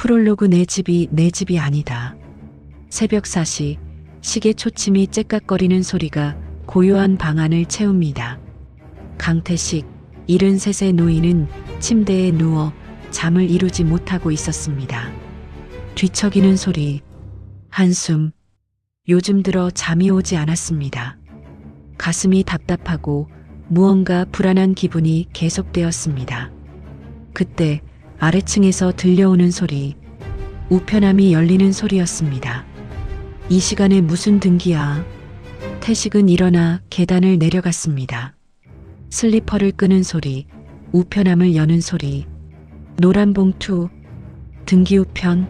프롤로그 내 집이 아니다. 새벽 4시 시계 초침이 째깍거리는 소리가 고요한 방 안을 채웁니다. 강태식 73세 노인은 침대에 누워 잠을 이루지 못하고 있었습니다. 뒤척이는 소리, 한숨, 요즘 들어 잠이 오지 않았습니다. 가슴이 답답하고 무언가 불안한 기분이 계속되었습니다. 그때 아래층에서 들려오는 소리, 우편함이 열리는 소리였습니다. 이 시간에 무슨 등기야? 태식은 일어나 계단을 내려갔습니다. 슬리퍼를 끄는 소리, 우편함을 여는 소리, 노란 봉투, 등기 우편,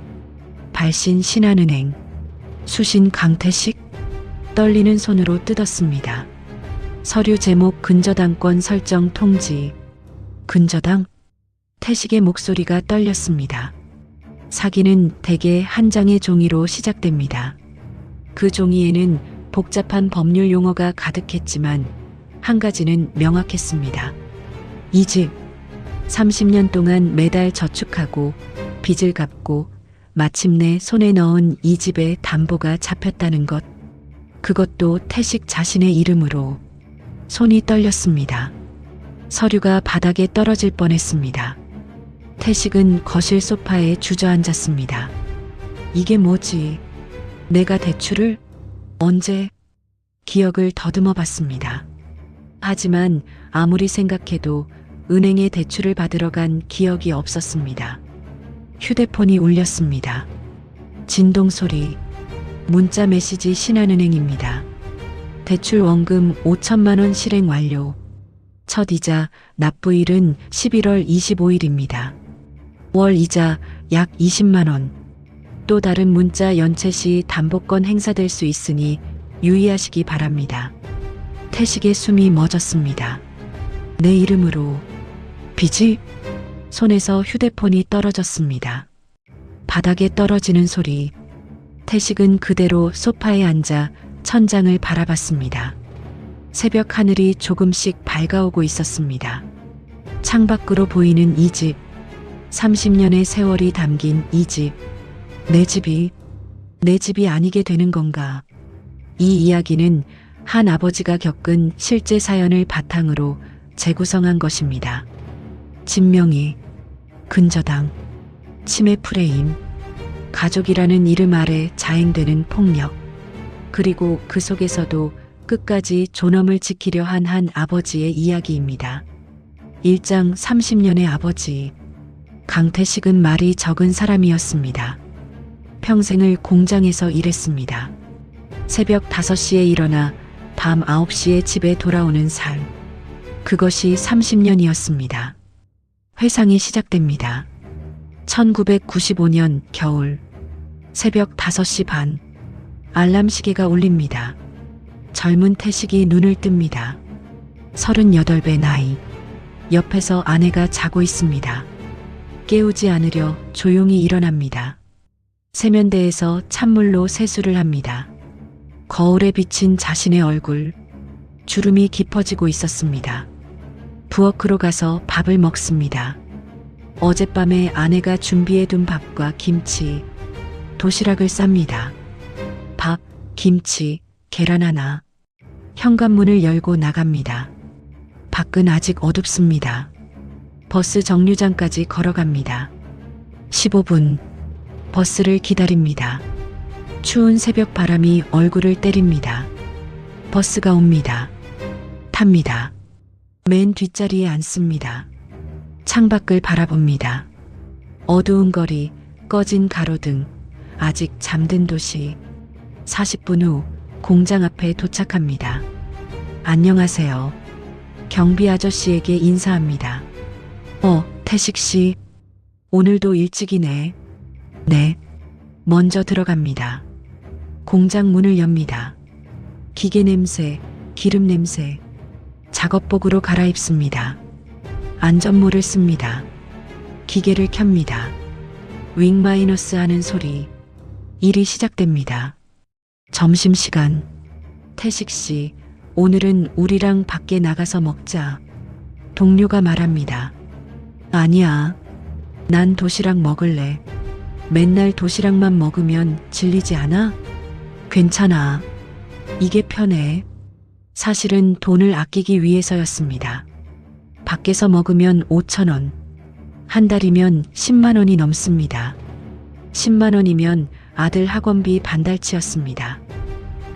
발신 신한은행, 수신 강태식, 떨리는 손으로 뜯었습니다. 서류 제목 근저당권 설정 통지, 근저당? 태식의 목소리가 떨렸습니다. 사기는 대개 한 장의 종이로 시작됩니다. 그 종이에는 복잡한 법률 용어가 가득했지만 한 가지는 명확했습니다. 이 집, 30년 동안 매달 저축하고 빚을 갚고 마침내 손에 넣은 이 집의 담보가 잡혔다는 것. 그것도 태식 자신의 이름으로. 손이 떨렸습니다. 서류가 바닥에 떨어질 뻔했습니다. 태식은 거실 소파에 주저앉았습니다. 이게 뭐지? 내가 대출을? 언제? 기억을 더듬어 봤습니다. 하지만 아무리 생각해도 은행에 대출을 받으러 간 기억이 없었습니다. 휴대폰이 울렸습니다. 진동 소리, 문자 메시지 신한은행입니다. 대출 원금 5천만 원 실행 완료. 첫 이자 납부일은 11월 25일입니다. 월 이자 약 20만 원. 또 다른 문자 연체 시 담보권 행사될 수 있으니 유의하시기 바랍니다. 태식의 숨이 멎었습니다. 내 이름으로. 빚이? 손에서 휴대폰이 떨어졌습니다. 바닥에 떨어지는 소리. 태식은 그대로 소파에 앉아 천장을 바라봤습니다. 새벽 하늘이 조금씩 밝아오고 있었습니다. 창밖으로 보이는 이 집, 30년의 세월이 담긴 이 집, 내 집이 아니게 되는 건가? 이 이야기는 한 아버지가 겪은 실제 사연을 바탕으로 재구성한 것입니다. 진명이, 근저당, 치매 프레임, 가족이라는 이름 아래 자행되는 폭력, 그리고 그 속에서도 끝까지 존엄을 지키려 한 아버지의 이야기입니다. 일장 30년의 아버지. 강태식은 말이 적은 사람이었습니다. 평생을 공장에서 일했습니다. 새벽 5시에 일어나 밤 9시에 집에 돌아오는 삶. 그것이 30년이었습니다. 회상이 시작됩니다. 1995년 겨울. 새벽 5시 반. 알람 시계가 울립니다. 젊은 태식이 눈을 뜹니다. 38배 나이. 옆에서 아내가 자고 있습니다. 깨우지 않으려 조용히 일어납니다. 세면대에서 찬물로 세수를 합니다. 거울에 비친 자신의 얼굴. 주름이 깊어지고 있었습니다. 부엌으로 가서 밥을 먹습니다. 어젯밤에 아내가 준비해둔 밥과 김치, 도시락을 쌉니다. 밥, 김치, 계란 하나. 현관문을 열고 나갑니다. 밖은 아직 어둡습니다. 버스 정류장까지 걸어갑니다. 15분. 버스를 기다립니다. 추운 새벽 바람이 얼굴을 때립니다. 버스가 옵니다. 탑니다. 맨 뒷자리에 앉습니다. 창밖을 바라봅니다. 어두운 거리, 꺼진 가로등, 아직 잠든 도시. 40분 후 공장 앞에 도착합니다. 안녕하세요. 경비 아저씨에게 인사합니다. 태식 씨. 오늘도 일찍이네. 네. 먼저 들어갑니다. 공장 문을 엽니다. 기계 냄새, 기름 냄새. 작업복으로 갈아입습니다. 안전모를 씁니다. 기계를 켭니다. 윙 마이너스 하는 소리. 일이 시작됩니다. 점심시간. 태식 씨, 오늘은 우리랑 밖에 나가서 먹자. 동료가 말합니다. 아니야. 난 도시락 먹을래. 맨날 도시락만 먹으면 질리지 않아? 괜찮아. 이게 편해. 사실은 돈을 아끼기 위해서였습니다. 밖에서 먹으면 5천 원, 한 달이면 10만 원이 넘습니다. 10만 원이면 아들 학원비 반달치였습니다.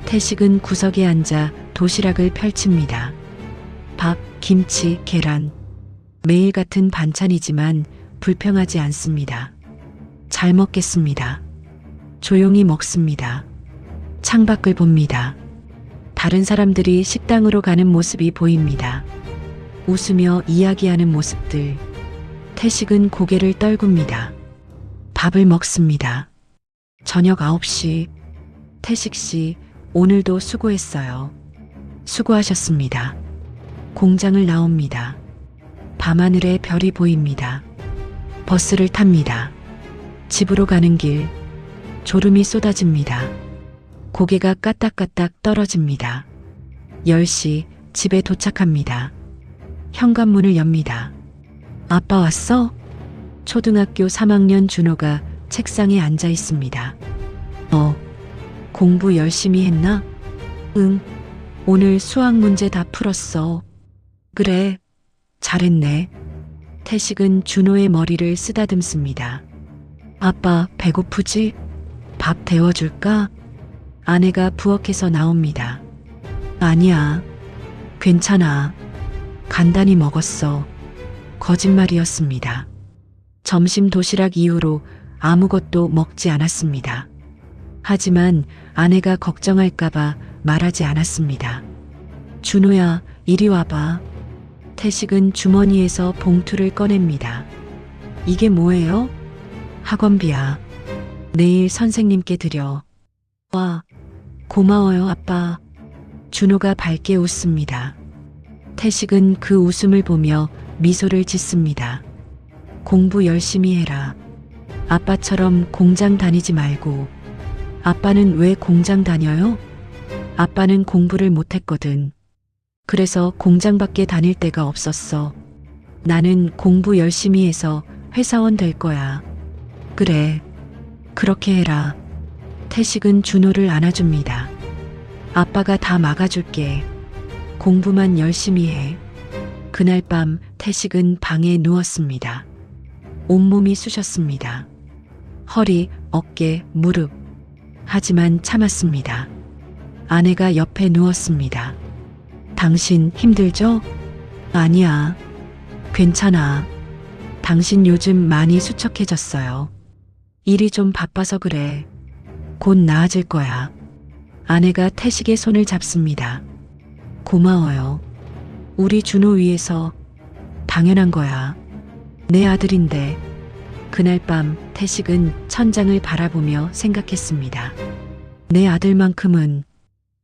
태식은 구석에 앉아 도시락을 펼칩니다. 밥, 김치, 계란. 매일 같은 반찬이지만 불평하지 않습니다. 잘 먹겠습니다. 조용히 먹습니다. 창밖을 봅니다. 다른 사람들이 식당으로 가는 모습이 보입니다. 웃으며 이야기하는 모습들. 태식은 고개를 떨굽니다. 밥을 먹습니다. 저녁 9시. 태식 씨, 오늘도 수고했어요. 수고하셨습니다. 공장을 나옵니다. 밤하늘에 별이 보입니다. 버스를 탑니다. 집으로 가는 길. 졸음이 쏟아집니다. 고개가 까딱까딱 떨어집니다. 10시 집에 도착합니다. 현관문을 엽니다. 아빠 왔어? 초등학교 3학년 준호가 책상에 앉아 있습니다. 공부 열심히 했나? 응. 오늘 수학 문제 다 풀었어. 그래. 잘했네. 태식은 준호의 머리를 쓰다듬습니다. 아빠 배고프지? 밥 데워줄까? 아내가 부엌에서 나옵니다. 아니야. 괜찮아. 간단히 먹었어. 거짓말이었습니다. 점심 도시락 이후로 아무것도 먹지 않았습니다. 하지만 아내가 걱정할까봐 말하지 않았습니다. 준호야, 이리 와봐. 태식은 주머니에서 봉투를 꺼냅니다. 이게 뭐예요? 학원비야. 내일 선생님께 드려. 와, 고마워요, 아빠. 준호가 밝게 웃습니다. 태식은 그 웃음을 보며 미소를 짓습니다. 공부 열심히 해라. 아빠처럼 공장 다니지 말고. 아빠는 왜 공장 다녀요? 아빠는 공부를 못했거든. 그래서 공장밖에 다닐 데가 없었어. 나는 공부 열심히 해서 회사원 될 거야. 그래, 그렇게 해라. 태식은 준호를 안아줍니다. 아빠가 다 막아줄게. 공부만 열심히 해. 그날 밤 태식은 방에 누웠습니다. 온몸이 쑤셨습니다. 허리, 어깨, 무릎. 하지만 참았습니다. 아내가 옆에 누웠습니다. 당신 힘들죠? 아니야. 괜찮아. 당신 요즘 많이 수척해졌어요. 일이 좀 바빠서 그래. 곧 나아질 거야. 아내가 태식의 손을 잡습니다. 고마워요. 우리 준호 위해서. 당연한 거야. 내 아들인데. 그날 밤 태식은 천장을 바라보며 생각했습니다. 내 아들만큼은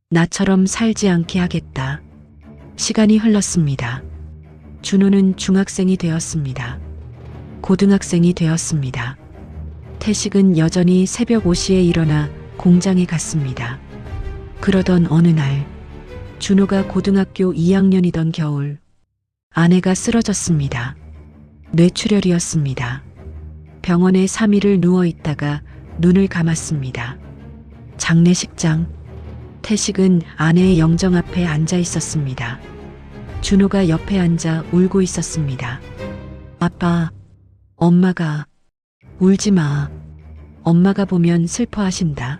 나처럼 살지 않게 하겠다. 시간이 흘렀습니다. 준호는 중학생이 되었습니다. 고등학생이 되었습니다. 태식은 여전히 새벽 5시에 일어나 공장에 갔습니다. 그러던 어느 날, 준호가 고등학교 2학년이던 겨울, 아내가 쓰러졌습니다. 뇌출혈이었습니다. 병원에 3일을 누워 있다가 눈을 감았습니다. 장례식장. 태식은 아내의 영정 앞에 앉아 있었습니다. 준호가 옆에 앉아 울고 있었습니다. 아빠, 엄마가. 울지 마. 엄마가 보면 슬퍼하신다.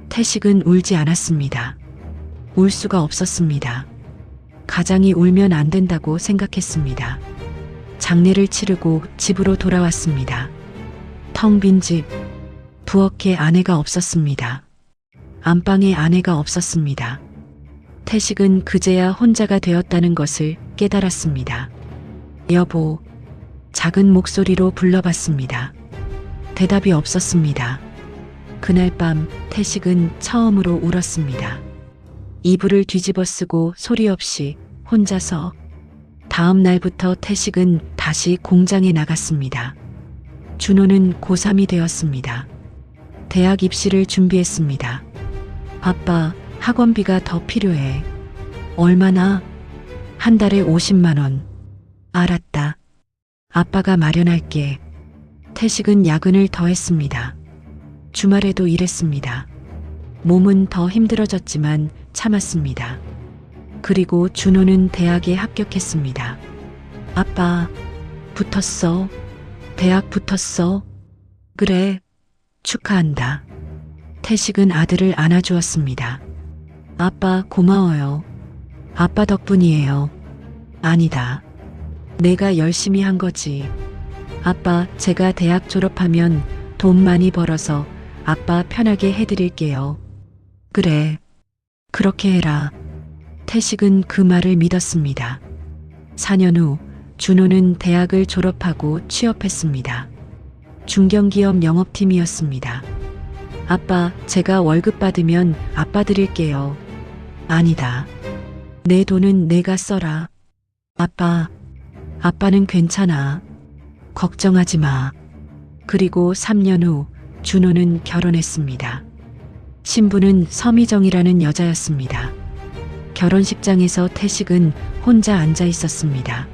태식은 울지 않았습니다. 울 수가 없었습니다. 가장이 울면 안 된다고 생각했습니다. 장례를 치르고 집으로 돌아왔습니다. 텅 빈 집. 부엌에 아내가 없었습니다. 안방에 아내가 없었습니다. 태식은 그제야 혼자가 되었다는 것을 깨달았습니다. 여보, 작은 목소리로 불러봤습니다. 대답이 없었습니다. 그날 밤 태식은 처음으로 울었습니다. 이불을 뒤집어 쓰고 소리 없이 혼자서. 다음 날부터 태식은 다시 공장에 나갔습니다. 준호는 고3이 되었습니다. 대학 입시를 준비했습니다. 아빠, 학원비가 더 필요해. 얼마나? 한 달에 50만 원. 알았다. 아빠가 마련할게. 태식은 야근을 더 했습니다. 주말에도 일했습니다. 몸은 더 힘들어졌지만 참았습니다. 그리고 준호는 대학에 합격했습니다. 아빠, 붙었어. 대학 붙었어. 그래, 축하한다. 태식은 아들을 안아주었습니다. 아빠 고마워요. 아빠 덕분이에요. 아니다. 내가 열심히 한 거지. 아빠, 제가 대학 졸업하면 돈 많이 벌어서 아빠 편하게 해드릴게요. 그래, 그렇게 해라. 태식은 그 말을 믿었습니다. 4년 후 준호는 대학을 졸업하고 취업했습니다. 중견기업 영업팀이었습니다. 아빠, 제가 월급 받으면 아빠 드릴게요. 아니다. 내 돈은 내가 써라. 아빠, 아빠는 괜찮아. 걱정하지 마. 그리고 3년 후 준호는 결혼했습니다. 신부는 서미정이라는 여자였습니다. 결혼식장에서 태식은 혼자 앉아 있었습니다.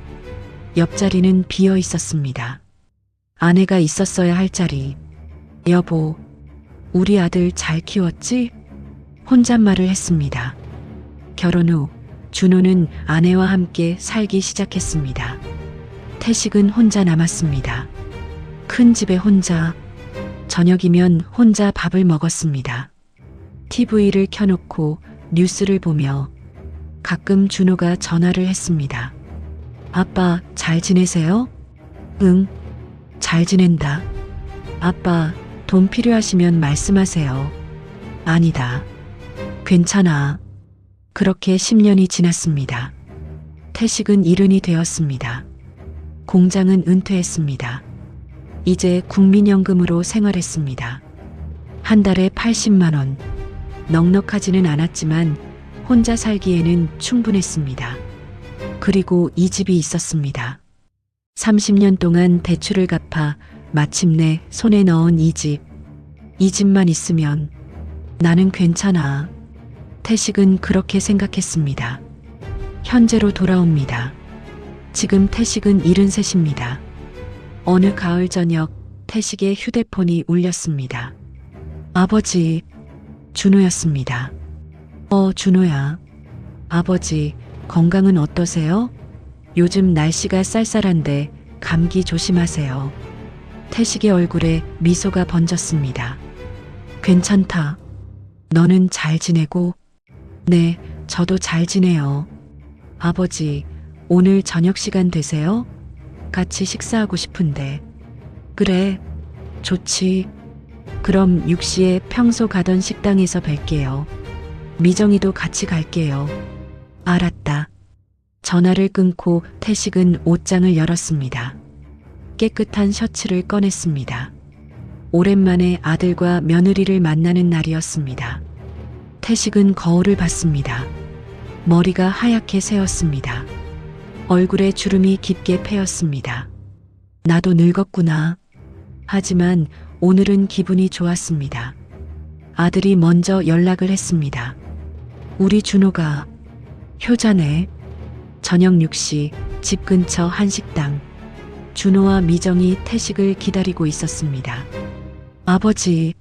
옆자리는 비어 있었습니다. 아내가 있었어야 할 자리. 여보, 우리 아들 잘 키웠지? 혼잣말을 했습니다. 결혼 후 준호는 아내와 함께 살기 시작했습니다. 태식은 혼자 남았습니다. 큰 집에 혼자, 저녁이면 혼자 밥을 먹었습니다. TV를 켜놓고 뉴스를 보며 가끔 준호가 전화를 했습니다. 아빠, 잘 지내세요? 응, 잘 지낸다. 아빠, 돈 필요하시면 말씀하세요. 아니다. 괜찮아. 그렇게 10년이 지났습니다. 태식은 일흔이 되었습니다. 공장은 은퇴했습니다. 이제 국민연금으로 생활했습니다. 한 달에 80만 원. 넉넉하지는 않았지만 혼자 살기에는 충분했습니다. 그리고 이 집이 있었습니다. 30년 동안 대출을 갚아 마침내 손에 넣은 이 집. 이 집만 있으면 나는 괜찮아. 태식은 그렇게 생각했습니다. 현재로 돌아옵니다. 지금 태식은 73입니다. 어느 가을 저녁 태식의 휴대폰이 울렸습니다. 아버지, 준호였습니다. 준호야. 아버지, 건강은 어떠세요? 요즘 날씨가 쌀쌀한데 감기 조심하세요. 태식의 얼굴에 미소가 번졌습니다. 괜찮다. 너는 잘 지내고? 네, 저도 잘 지내요. 아버지, 오늘 저녁 시간 되세요? 같이 식사하고 싶은데. 그래, 좋지. 그럼 6시에 평소 가던 식당에서 뵐게요. 미정이도 같이 갈게요. 알았다. 전화를 끊고 태식은 옷장을 열었습니다. 깨끗한 셔츠를 꺼냈습니다. 오랜만에 아들과 며느리를 만나는 날이었습니다. 태식은 거울을 봤습니다. 머리가 하얗게 새었습니다. 얼굴에 주름이 깊게 패였습니다. 나도 늙었구나. 하지만 오늘은 기분이 좋았습니다. 아들이 먼저 연락을 했습니다. 우리 준호가 효자네. 저녁 6시 집 근처 한식당. 준호와 미정이 태식을 기다리고 있었습니다. 아버지,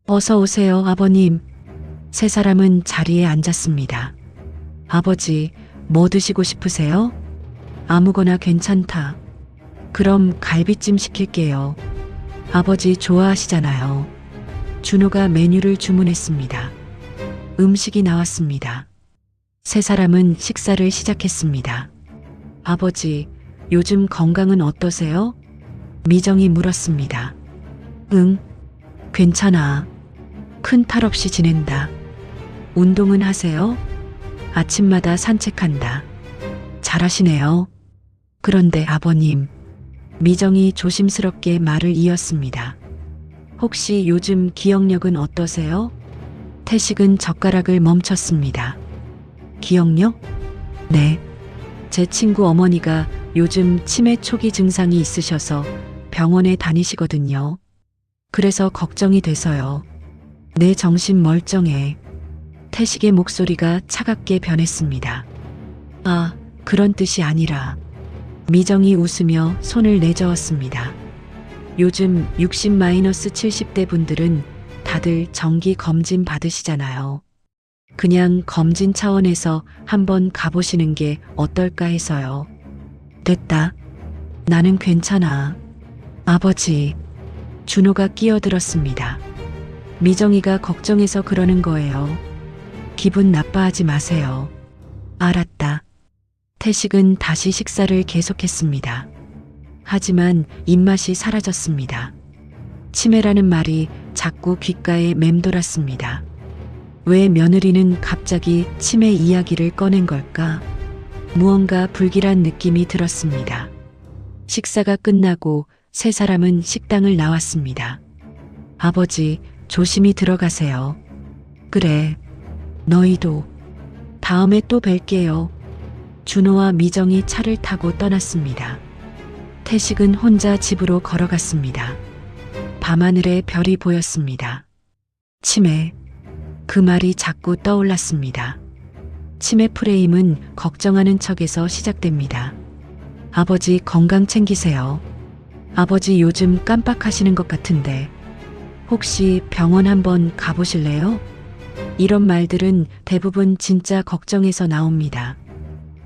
어서 오세요, 아버님. 세 사람은 자리에 앉았습니다. 아버지, 뭐 드시고 싶으세요? 아무거나 괜찮다. 그럼 갈비찜 시킬게요. 아버지 좋아하시잖아요. 준호가 메뉴를 주문했습니다. 음식이 나왔습니다. 세 사람은 식사를 시작했습니다. 아버지, 요즘 건강은 어떠세요? 미정이 물었습니다. 응, 괜찮아. 큰 탈 없이 지낸다. 운동은 하세요? 아침마다 산책한다. 잘하시네요. 그런데 아버님, 미정이 조심스럽게 말을 이었습니다. 혹시 요즘 기억력은 어떠세요? 태식은 젓가락을 멈췄습니다. 기억력? 네. 제 친구 어머니가 요즘 치매 초기 증상이 있으셔서 병원에 다니시거든요. 그래서 걱정이 돼서요. 내 정신 멀쩡해. 태식의 목소리가 차갑게 변했습니다. 아, 그런 뜻이 아니라. 미정이 웃으며 손을 내저었습니다. 요즘 60-70대 분들은 다들 정기 검진 받으시잖아요. 그냥 검진 차원에서 한번 가보시는 게 어떨까 해서요. 됐다. 나는 괜찮아. 아버지. 준호가 끼어들었습니다. 미정이가 걱정해서 그러는 거예요. 기분 나빠하지 마세요. 알았다. 태식은 다시 식사를 계속했습니다. 하지만 입맛이 사라졌습니다. 치매라는 말이 자꾸 귓가에 맴돌았습니다. 왜 며느리는 갑자기 치매 이야기를 꺼낸 걸까? 무언가 불길한 느낌이 들었습니다. 식사가 끝나고 세 사람은 식당을 나왔습니다. 아버지, 조심히 들어가세요. 그래, 너희도. 다음에 또 뵐게요. 준호와 미정이 차를 타고 떠났습니다. 태식은 혼자 집으로 걸어갔습니다. 밤하늘에 별이 보였습니다. 치매. 그 말이 자꾸 떠올랐습니다. 치매 프레임은 걱정하는 척에서 시작됩니다. 아버지 건강 챙기세요. 아버지 요즘 깜빡하시는 것 같은데 혹시 병원 한번 가보실래요? 이런 말들은 대부분 진짜 걱정에서 나옵니다.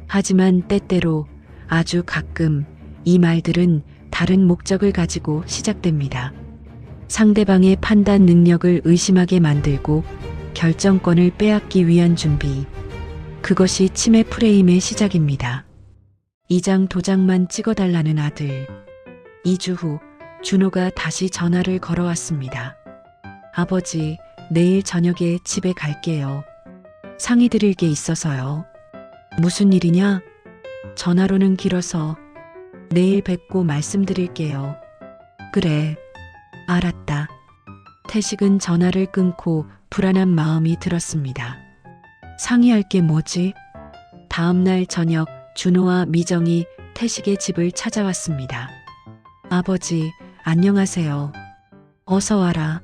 하지만 때때로 아주 가끔 이 말들은 다른 목적을 가지고 시작됩니다. 상대방의 판단 능력을 의심하게 만들고 결정권을 빼앗기 위한 준비. 그것이 치매 프레임의 시작입니다. 이장 도장만 찍어달라는 아들. 2주 후 준호가 다시 전화를 걸어왔습니다. 아버지, 내일 저녁에 집에 갈게요. 상의 드릴 게 있어서요. 무슨 일이냐? 전화로는 길어서 내일 뵙고 말씀드릴게요. 그래, 알았다. 태식은 전화를 끊고 불안한 마음이 들었습니다. 상의할 게 뭐지? 다음날 저녁 준호와 미정이 태식의 집을 찾아왔습니다. 아버지, 안녕하세요. 어서 와라.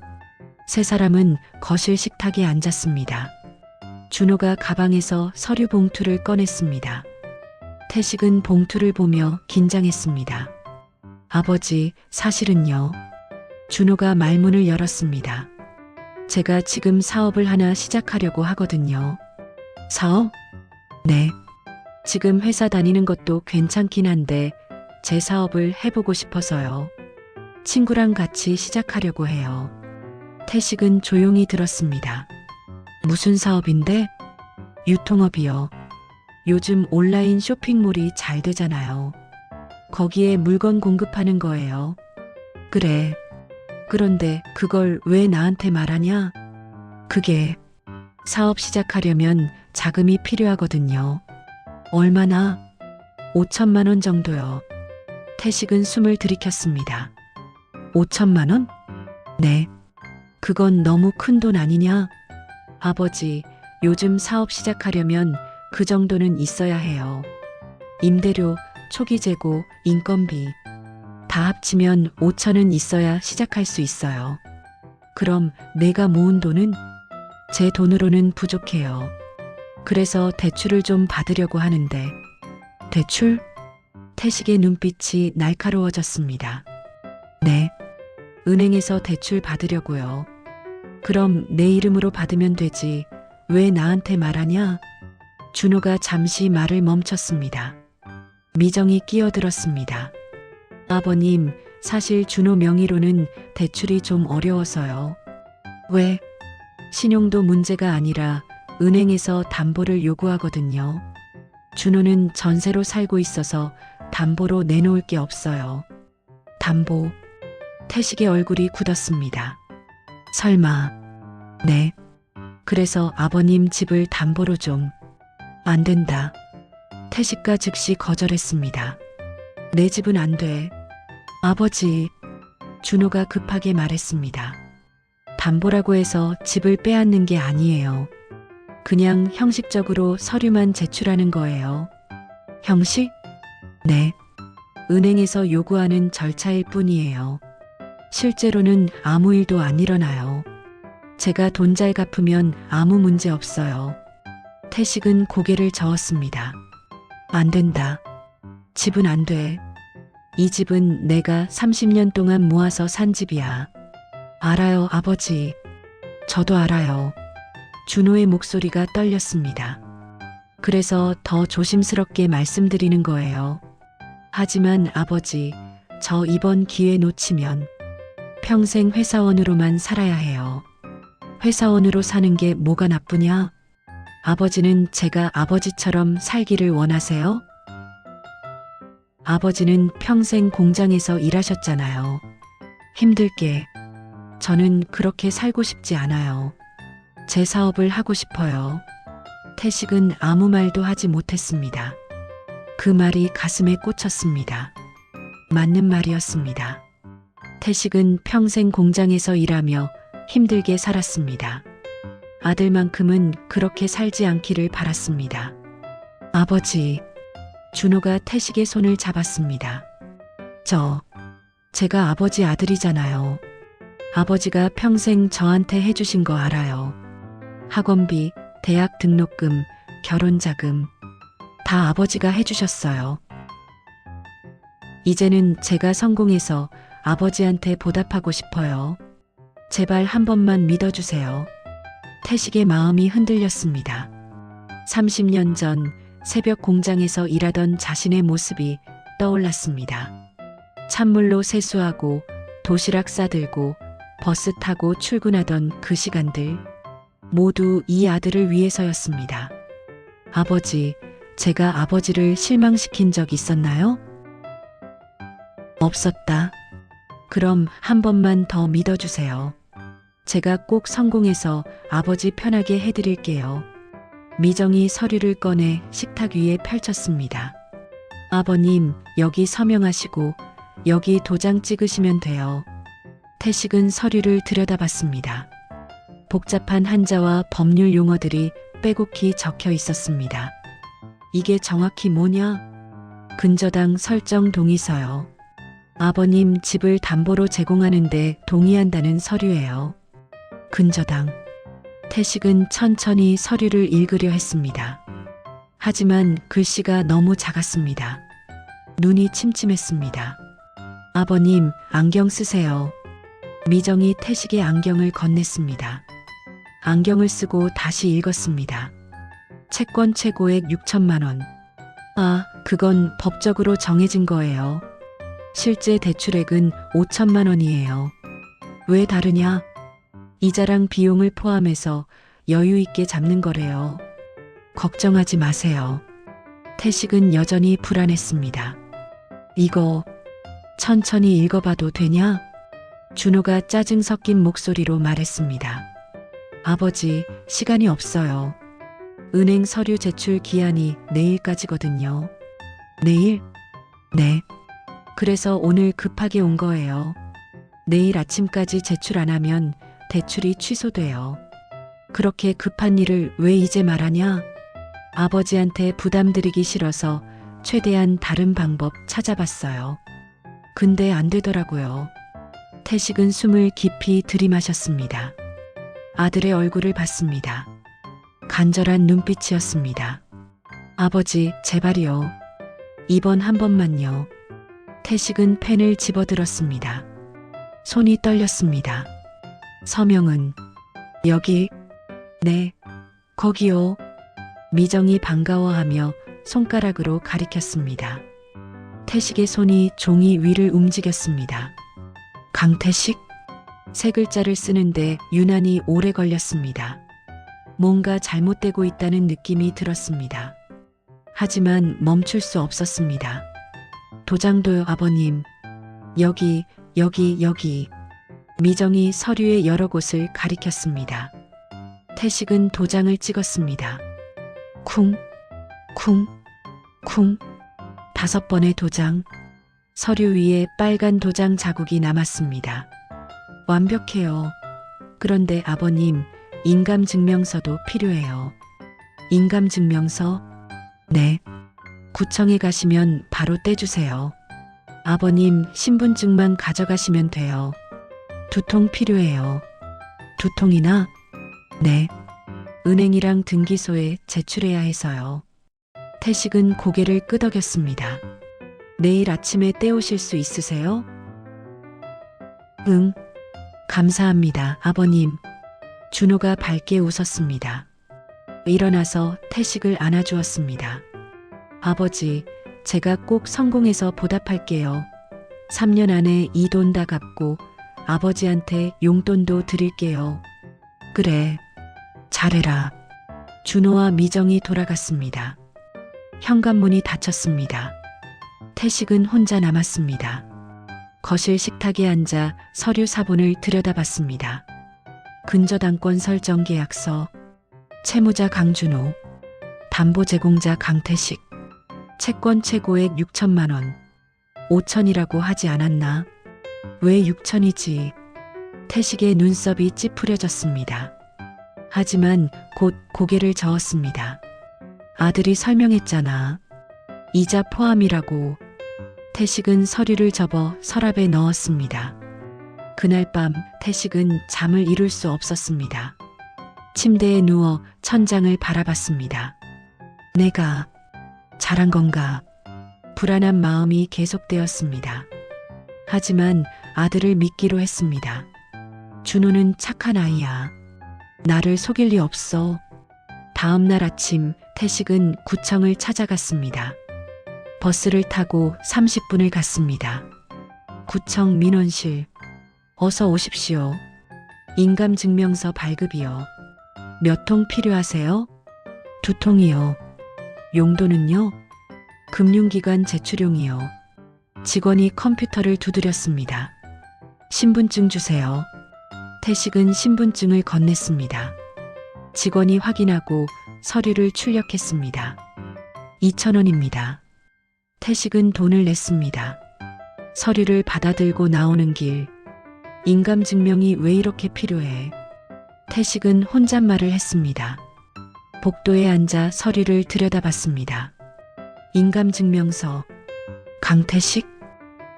세 사람은 거실 식탁에 앉았습니다. 준호가 가방에서 서류 봉투를 꺼냈습니다. 태식은 봉투를 보며 긴장했습니다. 아버지, 사실은요. 준호가 말문을 열었습니다. 제가 지금 사업을 하나 시작하려고 하거든요. 사업? 네. 지금 회사 다니는 것도 괜찮긴 한데 제 사업을 해보고 싶어서요. 친구랑 같이 시작하려고 해요. 태식은 조용히 들었습니다. 무슨 사업인데? 유통업이요. 요즘 온라인 쇼핑몰이 잘 되잖아요. 거기에 물건 공급하는 거예요. 그래. 그런데 그걸 왜 나한테 말하냐? 그게 사업 시작하려면 자금이 필요하거든요. 얼마나? 5천만 원 정도요. 태식은 숨을 들이켰습니다. 5천만 원? 네. 그건 너무 큰 돈 아니냐? 아버지, 요즘 사업 시작하려면 그 정도는 있어야 해요. 임대료, 초기 재고, 인건비 다 합치면 5천은 있어야 시작할 수 있어요. 그럼 내가 모은 돈은? 제 돈으로는 부족해요. 그래서 대출을 좀 받으려고 하는데. 대출? 태식의 눈빛이 날카로워졌습니다. 네. 은행에서 대출 받으려고요. 그럼 내 이름으로 받으면 되지. 왜 나한테 말하냐? 준호가 잠시 말을 멈췄습니다. 미정이 끼어들었습니다. 아버님, 사실 준호 명의로는 대출이 좀 어려워서요. 왜? 신용도 문제가 아니라 은행에서 담보를 요구하거든요. 준호는 전세로 살고 있어서 담보로 내놓을 게 없어요. 담보. 태식의 얼굴이 굳었습니다. 설마. 네. 그래서 아버님 집을 담보로 좀. 안 된다. 태식과 즉시 거절했습니다. 내 집은 안 돼. 아버지. 준호가 급하게 말했습니다. 담보라고 해서 집을 빼앗는 게 아니에요. 그냥 형식적으로 서류만 제출하는 거예요. 형식? 네. 은행에서 요구하는 절차일 뿐이에요. 실제로는 아무 일도 안 일어나요. 제가 돈 잘 갚으면 아무 문제 없어요. 태식은 고개를 저었습니다. 안 된다. 집은 안 돼. 이 집은 내가 30년 동안 모아서 산 집이야. 알아요, 아버지. 저도 알아요. 준호의 목소리가 떨렸습니다. 그래서 더 조심스럽게 말씀드리는 거예요. 하지만 아버지, 저 이번 기회 놓치면 평생 회사원으로만 살아야 해요. 회사원으로 사는 게 뭐가 나쁘냐? 아버지는 제가 아버지처럼 살기를 원하세요? 아버지는 평생 공장에서 일하셨잖아요. 힘들게. 저는 그렇게 살고 싶지 않아요. 제 사업을 하고 싶어요. 태식은 아무 말도 하지 못했습니다. 그 말이 가슴에 꽂혔습니다. 맞는 말이었습니다. 태식은 평생 공장에서 일하며 힘들게 살았습니다. 아들만큼은 그렇게 살지 않기를 바랐습니다. 아버지, 준호가 태식의 손을 잡았습니다. 제가 아버지 아들이잖아요. 아버지가 평생 저한테 해주신 거 알아요. 학원비, 대학 등록금, 결혼자금, 다 아버지가 해주셨어요. 이제는 제가 성공해서 아버지한테 보답하고 싶어요. 제발 한 번만 믿어주세요. 태식의 마음이 흔들렸습니다. 30년 전 새벽 공장에서 일하던 자신의 모습이 떠올랐습니다. 찬물로 세수하고 도시락 싸들고 버스 타고 출근하던 그 시간들, 모두 이 아들을 위해서였습니다. 아버지, 제가 아버지를 실망시킨 적 있었나요? 없었다. 그럼 한 번만 더 믿어주세요. 제가 꼭 성공해서 아버지 편하게 해드릴게요. 미정이 서류를 꺼내 식탁 위에 펼쳤습니다. 아버님, 여기 서명하시고 여기 도장 찍으시면 돼요. 태식은 서류를 들여다봤습니다. 복잡한 한자와 법률 용어들이 빼곡히 적혀 있었습니다. 이게 정확히 뭐냐? 근저당 설정 동의서요. 아버님 집을 담보로 제공하는데 동의한다는 서류예요. 근저당. 태식은 천천히 서류를 읽으려 했습니다. 하지만 글씨가 너무 작았습니다. 눈이 침침했습니다. 아버님, 안경 쓰세요. 미정이 태식의 안경을 건넸습니다. 안경을 쓰고 다시 읽었습니다. 채권 최고액 6천만 원. 아, 그건 법적으로 정해진 거예요. 실제 대출액은 5천만 원이에요. 왜 다르냐? 이자랑 비용을 포함해서 여유 있게 잡는 거래요. 걱정하지 마세요. 태식은 여전히 불안했습니다. 이거 천천히 읽어봐도 되냐? 준호가 짜증 섞인 목소리로 말했습니다. 아버지, 시간이 없어요. 은행 서류 제출 기한이 내일까지거든요. 내일? 네. 그래서 오늘 급하게 온 거예요. 내일 아침까지 제출 안 하면 대출이 취소돼요. 그렇게 급한 일을 왜 이제 말하냐? 아버지한테 부담드리기 싫어서 최대한 다른 방법 찾아봤어요. 근데 안 되더라고요. 태식은 숨을 깊이 들이마셨습니다. 아들의 얼굴을 봤습니다. 간절한 눈빛이었습니다. 아버지, 제발이요. 이번 한 번만요. 태식은 펜을 집어들었습니다. 손이 떨렸습니다. 서명은 여기, 네, 거기요. 미정이 반가워하며 손가락으로 가리켰습니다. 태식의 손이 종이 위를 움직였습니다. 강태식? 세 글자를 쓰는데 유난히 오래 걸렸습니다. 뭔가 잘못되고 있다는 느낌이 들었습니다. 하지만 멈출 수 없었습니다. 도장도요, 아버님. 여기. 미정이 서류의 여러 곳을 가리켰습니다. 태식은 도장을 찍었습니다. 쿵, 쿵, 쿵. 5번의 도장. 서류 위에 빨간 도장 자국이 남았습니다. 완벽해요. 그런데 아버님, 인감증명서도 필요해요. 인감증명서? 네. 구청에 가시면 바로 떼주세요. 아버님, 신분증만 가져가시면 돼요. 2통 필요해요. 2통이나? 네. 은행이랑 등기소에 제출해야 해서요. 태식은 고개를 끄덕였습니다. 내일 아침에 떼오실 수 있으세요? 응, 감사합니다, 아버님. 준호가 밝게 웃었습니다. 일어나서 태식을 안아주었습니다. 아버지, 제가 꼭 성공해서 보답할게요. 3년 안에 이 돈 다 갚고 아버지한테 용돈도 드릴게요. 그래, 잘해라. 준호와 미정이 돌아갔습니다. 현관문이 닫혔습니다. 태식은 혼자 남았습니다. 거실 식탁에 앉아 서류 사본을 들여다봤습니다. 근저당권 설정 계약서, 채무자 강준호, 담보 제공자 강태식, 채권 최고액 6천만 원. 5천이라고 하지 않았나? 왜 6천이지? 태식의 눈썹이 찌푸려졌습니다. 하지만 곧 고개를 저었습니다. 아들이 설명했잖아. 이자 포함이라고. 태식은 서류를 접어 서랍에 넣었습니다. 그날 밤 태식은 잠을 이룰 수 없었습니다. 침대에 누워 천장을 바라봤습니다. 내가 잘한 건가? 불안한 마음이 계속되었습니다. 하지만 아들을 믿기로 했습니다. 준호는 착한 아이야. 나를 속일 리 없어. 다음 날 아침 태식은 구청을 찾아갔습니다. 버스를 타고 30분을 갔습니다. 구청 민원실. 어서 오십시오. 인감증명서 발급이요. 몇 통 필요하세요? 2통이요. 용도는요? 금융기관 제출용이요. 직원이 컴퓨터를 두드렸습니다. 신분증 주세요. 태식은 신분증을 건넸습니다. 직원이 확인하고 서류를 출력했습니다. 2,000원입니다. 태식은 돈을 냈습니다. 서류를 받아들고 나오는 길. 인감증명이 왜 이렇게 필요해? 태식은 혼잣말을 했습니다. 복도에 앉아 서류를 들여다봤습니다. 인감증명서. 강태식?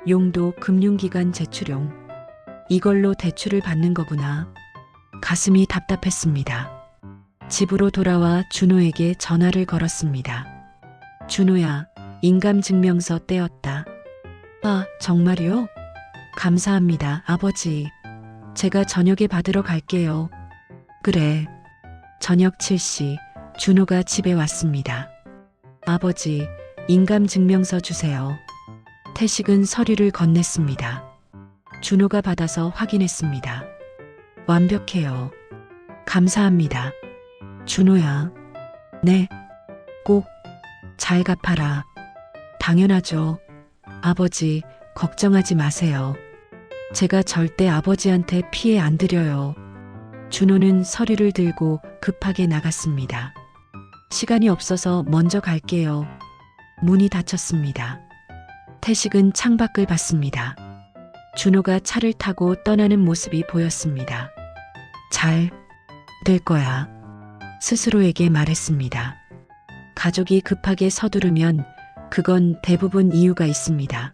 용도 금융기관 제출용. 이걸로 대출을 받는 거구나. 가슴이 답답했습니다. 집으로 돌아와 준호에게 전화를 걸었습니다. 준호야, 인감증명서 떼었다. 아, 정말요? 감사합니다, 아버지. 제가 저녁에 받으러 갈게요. 그래. 저녁 7시 준호가 집에 왔습니다. 아버지, 인감증명서 주세요. 태식은 서류를 건넸습니다. 준호가 받아서 확인했습니다. 완벽해요. 감사합니다. 준호야. 네. 꼭 잘 갚아라. 당연하죠. 아버지, 걱정하지 마세요. 제가 절대 아버지한테 피해 안 드려요. 준호는 서류를 들고 급하게 나갔습니다. 시간이 없어서 먼저 갈게요. 문이 닫혔습니다. 태식은 창밖을 봤습니다. 준호가 차를 타고 떠나는 모습이 보였습니다. 잘 될 거야. 스스로에게 말했습니다. 가족이 급하게 서두르면 그건 대부분 이유가 있습니다.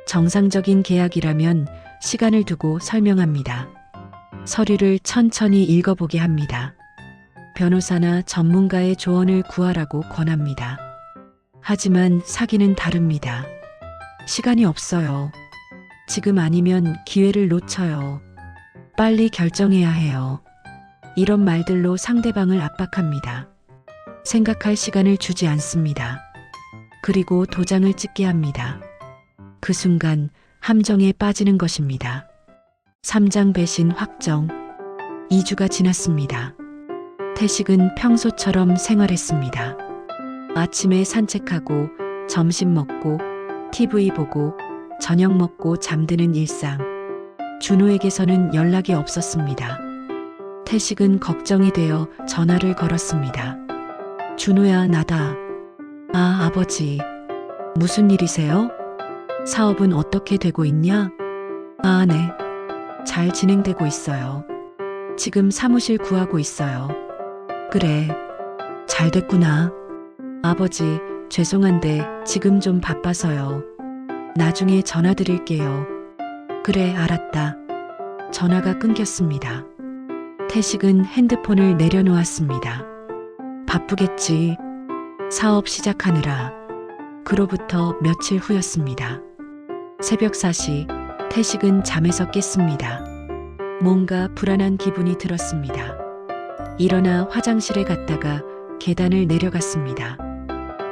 정상적인 계약이라면 시간을 두고 설명합니다. 서류를 천천히 읽어보게 합니다. 변호사나 전문가의 조언을 구하라고 권합니다. 하지만 사기는 다릅니다. 시간이 없어요. 지금 아니면 기회를 놓쳐요. 빨리 결정해야 해요. 이런 말들로 상대방을 압박합니다. 생각할 시간을 주지 않습니다. 그리고 도장을 찍게 합니다. 그 순간 함정에 빠지는 것입니다. 3장 배신 확정. 2주가 지났습니다. 태식은 평소처럼 생활했습니다. 아침에 산책하고 점심 먹고 TV 보고 저녁 먹고 잠드는 일상. 준호에게서는 연락이 없었습니다. 태식은 걱정이 되어 전화를 걸었습니다. 준호야, 나다. 아, 아버지. 무슨 일이세요? 사업은 어떻게 되고 있냐? 아, 네. 잘 진행되고 있어요. 지금 사무실 구하고 있어요. 그래. 잘 됐구나. 아버지, 죄송한데 지금 좀 바빠서요. 나중에 전화 드릴게요. 그래, 알았다. 전화가 끊겼습니다. 태식은 핸드폰을 내려놓았습니다. 바쁘겠지. 사업 시작하느라. 그로부터 며칠 후였습니다. 새벽 4시 태식은 잠에서 깼습니다. 뭔가 불안한 기분이 들었습니다. 일어나 화장실에 갔다가 계단을 내려갔습니다.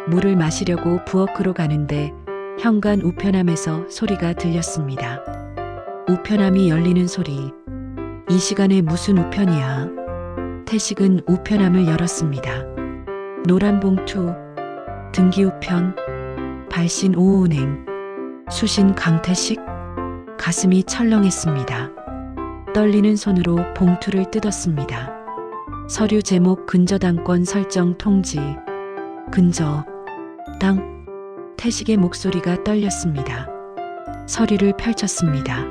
물을 마시려고 부엌으로 가는데 현관 우편함에서 소리가 들렸습니다. 우편함이 열리는 소리. 이 시간에 무슨 우편이야? 태식은 우편함을 열었습니다. 노란 봉투, 등기우편, 발신 오은행, 수신 강태식. 가슴이 철렁했습니다. 떨리는 손으로 봉투를 뜯었습니다. 서류 제목 근저당권 설정 통지. 근저, 당. 태식의 목소리가 떨렸습니다. 서류를 펼쳤습니다.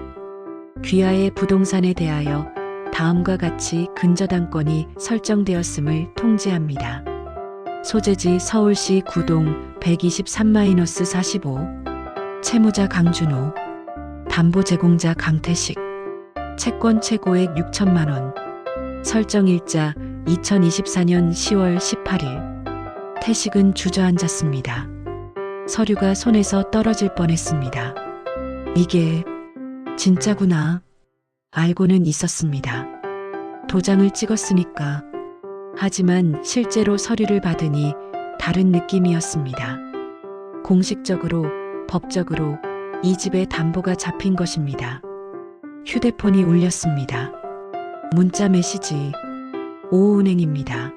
귀하의 부동산에 대하여 다음과 같이 근저당권이 설정되었음을 통지합니다. 소재지 서울시 구동 123-45, 채무자 강준호, 담보 제공자 강태식, 채권 최고액 6천만 원, 설정일자 2024년 10월 18일. 태식은 주저앉았습니다. 서류가 손에서 떨어질 뻔했습니다. 이게 진짜구나. 알고는 있었습니다. 도장을 찍었으니까. 하지만 실제로 서류를 받으니 다른 느낌이었습니다. 공식적으로, 법적으로 이 집의 담보가 잡힌 것입니다. 휴대폰이 울렸습니다. 문자 메시지. 오은행입니다.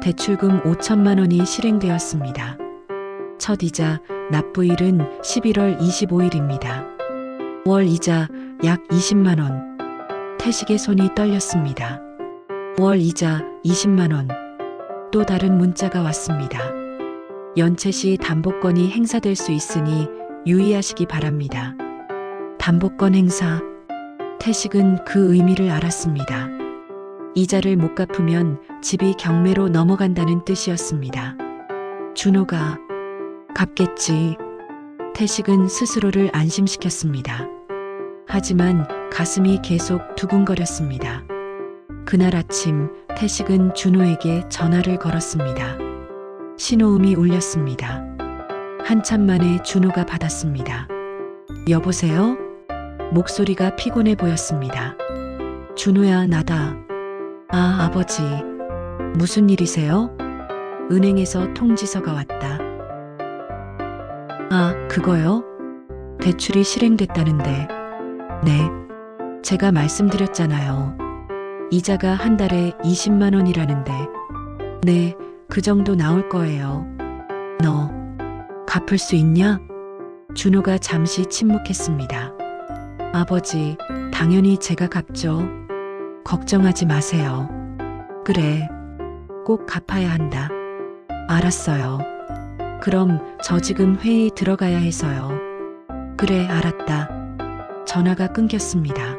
대출금 5천만 원이 실행되었습니다. 첫 이자 납부일은 11월 25일입니다. 월 이자 약 20만 원. 태식의 손이 떨렸습니다. 월 이자 20만 원. 또 다른 문자가 왔습니다. 연체 시 담보권이 행사될 수 있으니 유의하시기 바랍니다. 담보권 행사. 태식은 그 의미를 알았습니다. 이자를 못 갚으면 집이 경매로 넘어간다는 뜻이었습니다. 준호가 갚겠지. 태식은 스스로를 안심시켰습니다. 하지만 가슴이 계속 두근거렸습니다. 그날 아침 태식은 준호에게 전화를 걸었습니다. 신호음이 울렸습니다. 한참 만에 준호가 받았습니다. 여보세요? 목소리가 피곤해 보였습니다. 준호야, 나다. 아, 아버지. 무슨 일이세요? 은행에서 통지서가 왔다. 아, 그거요? 대출이 실행됐다는데. 네. 제가 말씀드렸잖아요. 이자가 한 달에 20만 원이라는데. 네, 그 정도 나올 거예요. 너 갚을 수 있냐? 준호가 잠시 침묵했습니다. 아버지, 당연히 제가 갚죠. 걱정하지 마세요. 그래, 꼭 갚아야 한다. 알았어요. 그럼 저 지금 회의 들어가야 해서요. 그래, 알았다. 전화가 끊겼습니다.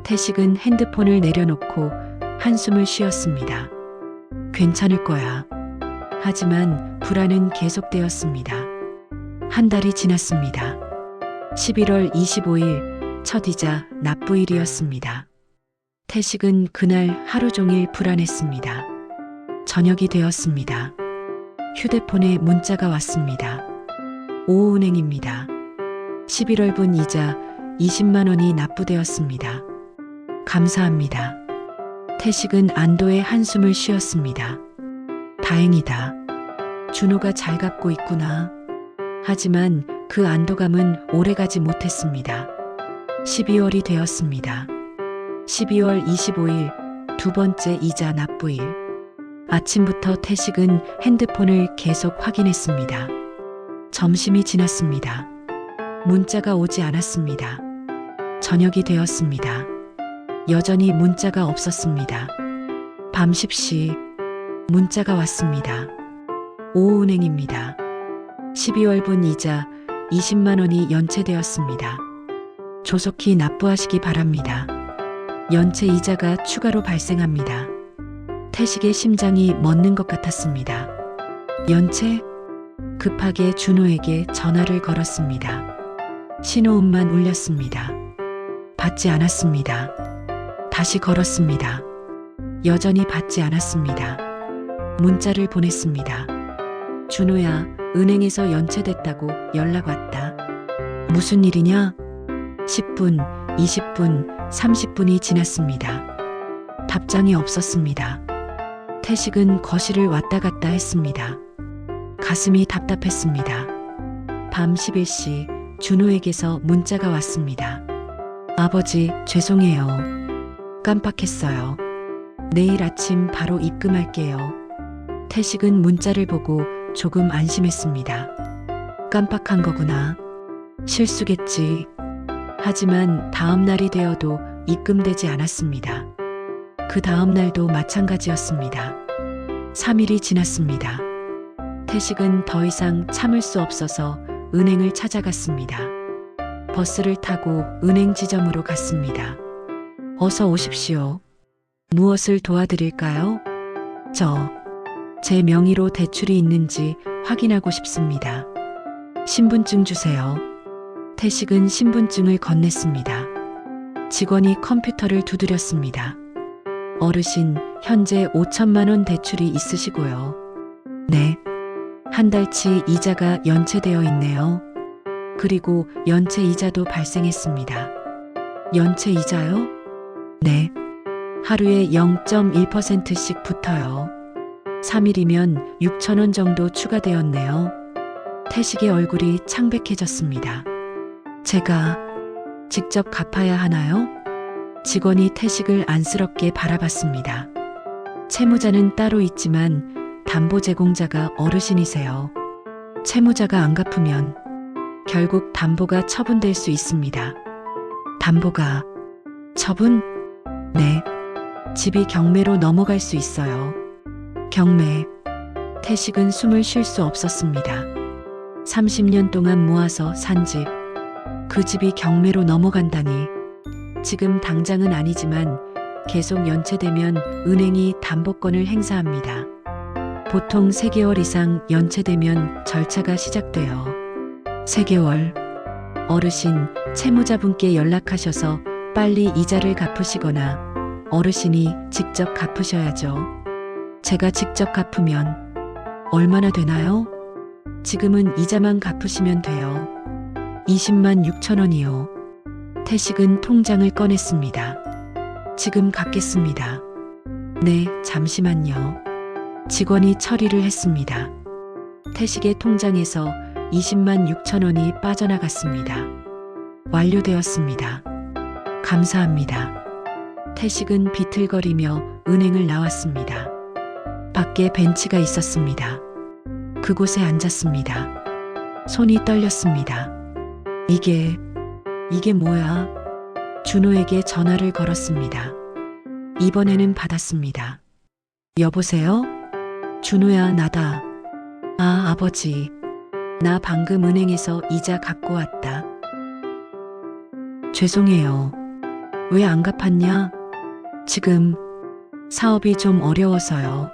태식은 핸드폰을 내려놓고 한숨을 쉬었습니다. 괜찮을 거야. 하지만 불안은 계속되었습니다. 한 달이 지났습니다. 11월 25일 첫 이자 납부일이었습니다. 태식은 그날 하루 종일 불안했습니다. 저녁이 되었습니다. 휴대폰에 문자가 왔습니다. 오은행입니다. 11월분 이자 20만 원이 납부되었습니다. 감사합니다. 태식은 안도의 한숨을 쉬었습니다. 다행이다. 준호가 잘 갚고 있구나. 하지만 그 안도감은 오래가지 못했습니다. 12월이 되었습니다. 12월 25일 두 번째 이자 납부일. 아침부터 태식은 핸드폰을 계속 확인했습니다. 점심이 지났습니다. 문자가 오지 않았습니다. 저녁이 되었습니다. 여전히 문자가 없었습니다. 밤 10시 문자가 왔습니다. 오은행입니다. 12월분 이자 20만 원이 연체되었습니다. 조속히 납부하시기 바랍니다. 연체 이자가 추가로 발생합니다. 태식의 심장이 멎는 것 같았습니다. 연체? 급하게 준호에게 전화를 걸었습니다. 신호음만 울렸습니다. 받지 않았습니다. 다시 걸었습니다. 여전히 받지 않았습니다. 문자를 보냈습니다. 준호야, 은행에서 연체됐다고 연락 왔다. 무슨 일이냐? 10분, 20분, 30분이 지났습니다. 답장이 없었습니다. 태식은 거실을 왔다 갔다 했습니다. 가슴이 답답했습니다. 밤 11시 준호에게서 문자가 왔습니다. 아버지, 죄송해요. 깜빡했어요. 내일 아침 바로 입금할게요. 태식은 문자를 보고 조금 안심했습니다. 깜빡한 거구나. 실수겠지. 하지만 다음 날이 되어도 입금되지 않았습니다. 그 다음 날도 마찬가지였습니다. 3일이 지났습니다. 태식은 더 이상 참을 수 없어서 은행을 찾아갔습니다. 버스를 타고 은행 지점으로 갔습니다. 어서 오십시오. 무엇을 도와드릴까요? 제 명의로 대출이 있는지 확인하고 싶습니다. 신분증 주세요. 태식은 신분증을 건넸습니다. 직원이 컴퓨터를 두드렸습니다. 어르신, 현재 5천만 원 대출이 있으시고요. 네. 한 달치 이자가 연체되어 있네요. 그리고 연체 이자도 발생했습니다. 연체 이자요? 네. 하루에 0.1%씩 붙어요. 3일이면 6천 원 정도 추가되었네요. 태식의 얼굴이 창백해졌습니다. 제가 직접 갚아야 하나요? 직원이 태식을 안쓰럽게 바라봤습니다. 채무자는 따로 있지만 담보 제공자가 어르신이세요. 채무자가 안 갚으면 결국 담보가 처분될 수 있습니다. 담보가 처분? 네. 집이 경매로 넘어갈 수 있어요. 경매. 태식은 숨을 쉴 수 없었습니다. 30년 동안 모아서 산 집. 그 집이 경매로 넘어간다니. 지금 당장은 아니지만 계속 연체되면 은행이 담보권을 행사합니다. 보통 3개월 이상 연체되면 절차가 시작돼요. 3개월. 어르신, 채무자분께 연락하셔서 빨리 이자를 갚으시거나 어르신이 직접 갚으셔야죠. 제가 직접 갚으면 얼마나 되나요? 지금은 이자만 갚으시면 돼요. 20만 6천 원이요. 태식은 통장을 꺼냈습니다. 지금 갚겠습니다. 네, 잠시만요. 직원이 처리를 했습니다. 태식의 통장에서 20만 6천 원이 빠져나갔습니다. 완료되었습니다. 감사합니다. 태식은 비틀거리며 은행을 나왔습니다. 밖에 벤치가 있었습니다. 그곳에 앉았습니다. 손이 떨렸습니다. 이게 뭐야? 준호에게 전화를 걸었습니다. 이번에는 받았습니다. 여보세요? 준호야, 나다. 아, 아버지. 나 방금 은행에서 이자 갚고 왔다. 죄송해요. 왜 안 갚았냐? 지금 사업이 좀 어려워서요.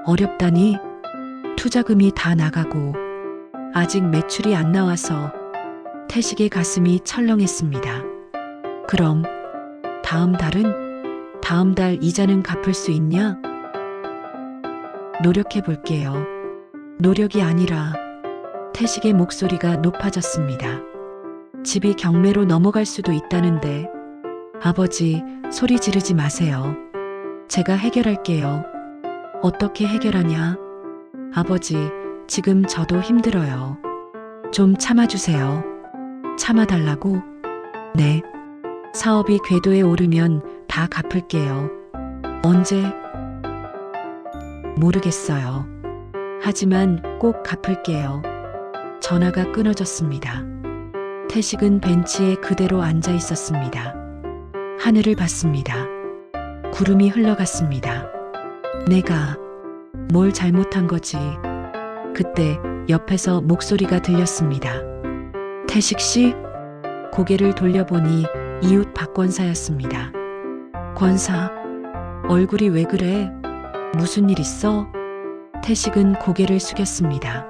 어렵다니? 투자금이 다 나가고 아직 매출이 안 나와서 태식의 가슴이 철렁했습니다. 그럼 다음 달 이자는 갚을 수 있냐? 노력해 볼게요. 노력이 아니라 태식의 목소리가 높아졌습니다. 집이 경매로 넘어갈 수도 있다는데 아버지, 소리 지르지 마세요. 제가 해결할게요. 어떻게 해결하냐? 아버지, 지금 저도 힘들어요. 좀 참아주세요. 참아달라고? 네. 사업이 궤도에 오르면 다 갚을게요. 언제? 모르겠어요. 하지만 꼭 갚을게요. 전화가 끊어졌습니다. 태식은 벤치에 그대로 앉아 있었습니다. 하늘을 봤습니다. 구름이 흘러갔습니다. 내가 뭘 잘못한 거지? 그때 옆에서 목소리가 들렸습니다. 태식 씨? 고개를 돌려보니 이웃 박권사였습니다. 권사, 얼굴이 왜 그래? 무슨 일 있어? 태식은 고개를 숙였습니다.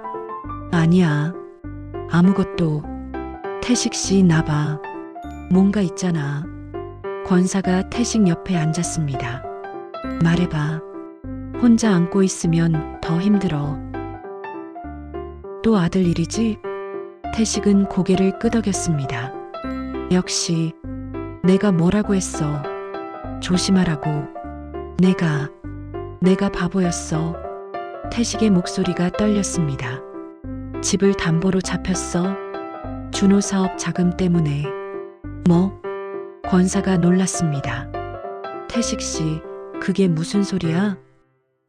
아니야. 아무것도. 태식 씨, 나봐. 뭔가 있잖아. 권사가 태식 옆에 앉았습니다. 말해봐. 혼자 안고 있으면 더 힘들어. 또 아들 일이지? 태식은 고개를 끄덕였습니다. 역시 내가 뭐라고 했어. 조심하라고. 내가 바보였어. 태식의 목소리가 떨렸습니다. 집을 담보로 잡혔어. 준호 사업 자금 때문에. 뭐? 권사가 놀랐습니다. 태식 씨, 그게 무슨 소리야?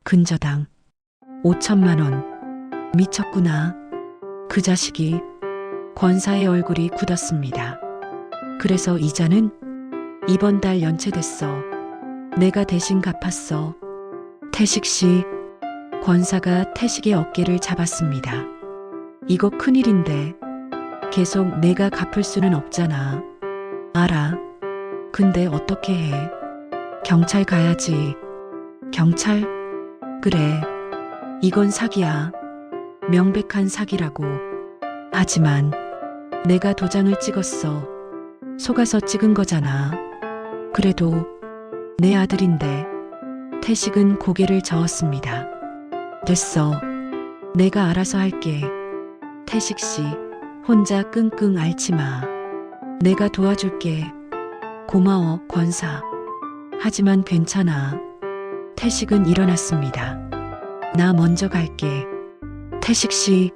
근저당 5천만 원. 미쳤구나. 그 자식이. 권사의 얼굴이 굳었습니다. 그래서 이자는? 이번 달 연체됐어. 내가 대신 갚았어. 태식 씨. 권사가 태식의 어깨를 잡았습니다. 이거 큰일인데. 계속 내가 갚을 수는 없잖아. 알아. 근데 어떻게 해? 경찰 가야지. 경찰? 그래. 이건 사기야. 명백한 사기라고. 하지만 내가 도장을 찍었어. 속아서 찍은 거잖아. 그래도 내 아들인데. 태식은 고개를 저었습니다. 됐어. 내가 알아서 할게. 태식 씨, 혼자 끙끙 앓지 마. 내가 도와줄게. 고마워, 권사. 하지만 괜찮아. 태식은 일어났습니다. 나 먼저 갈게. 태식 씨.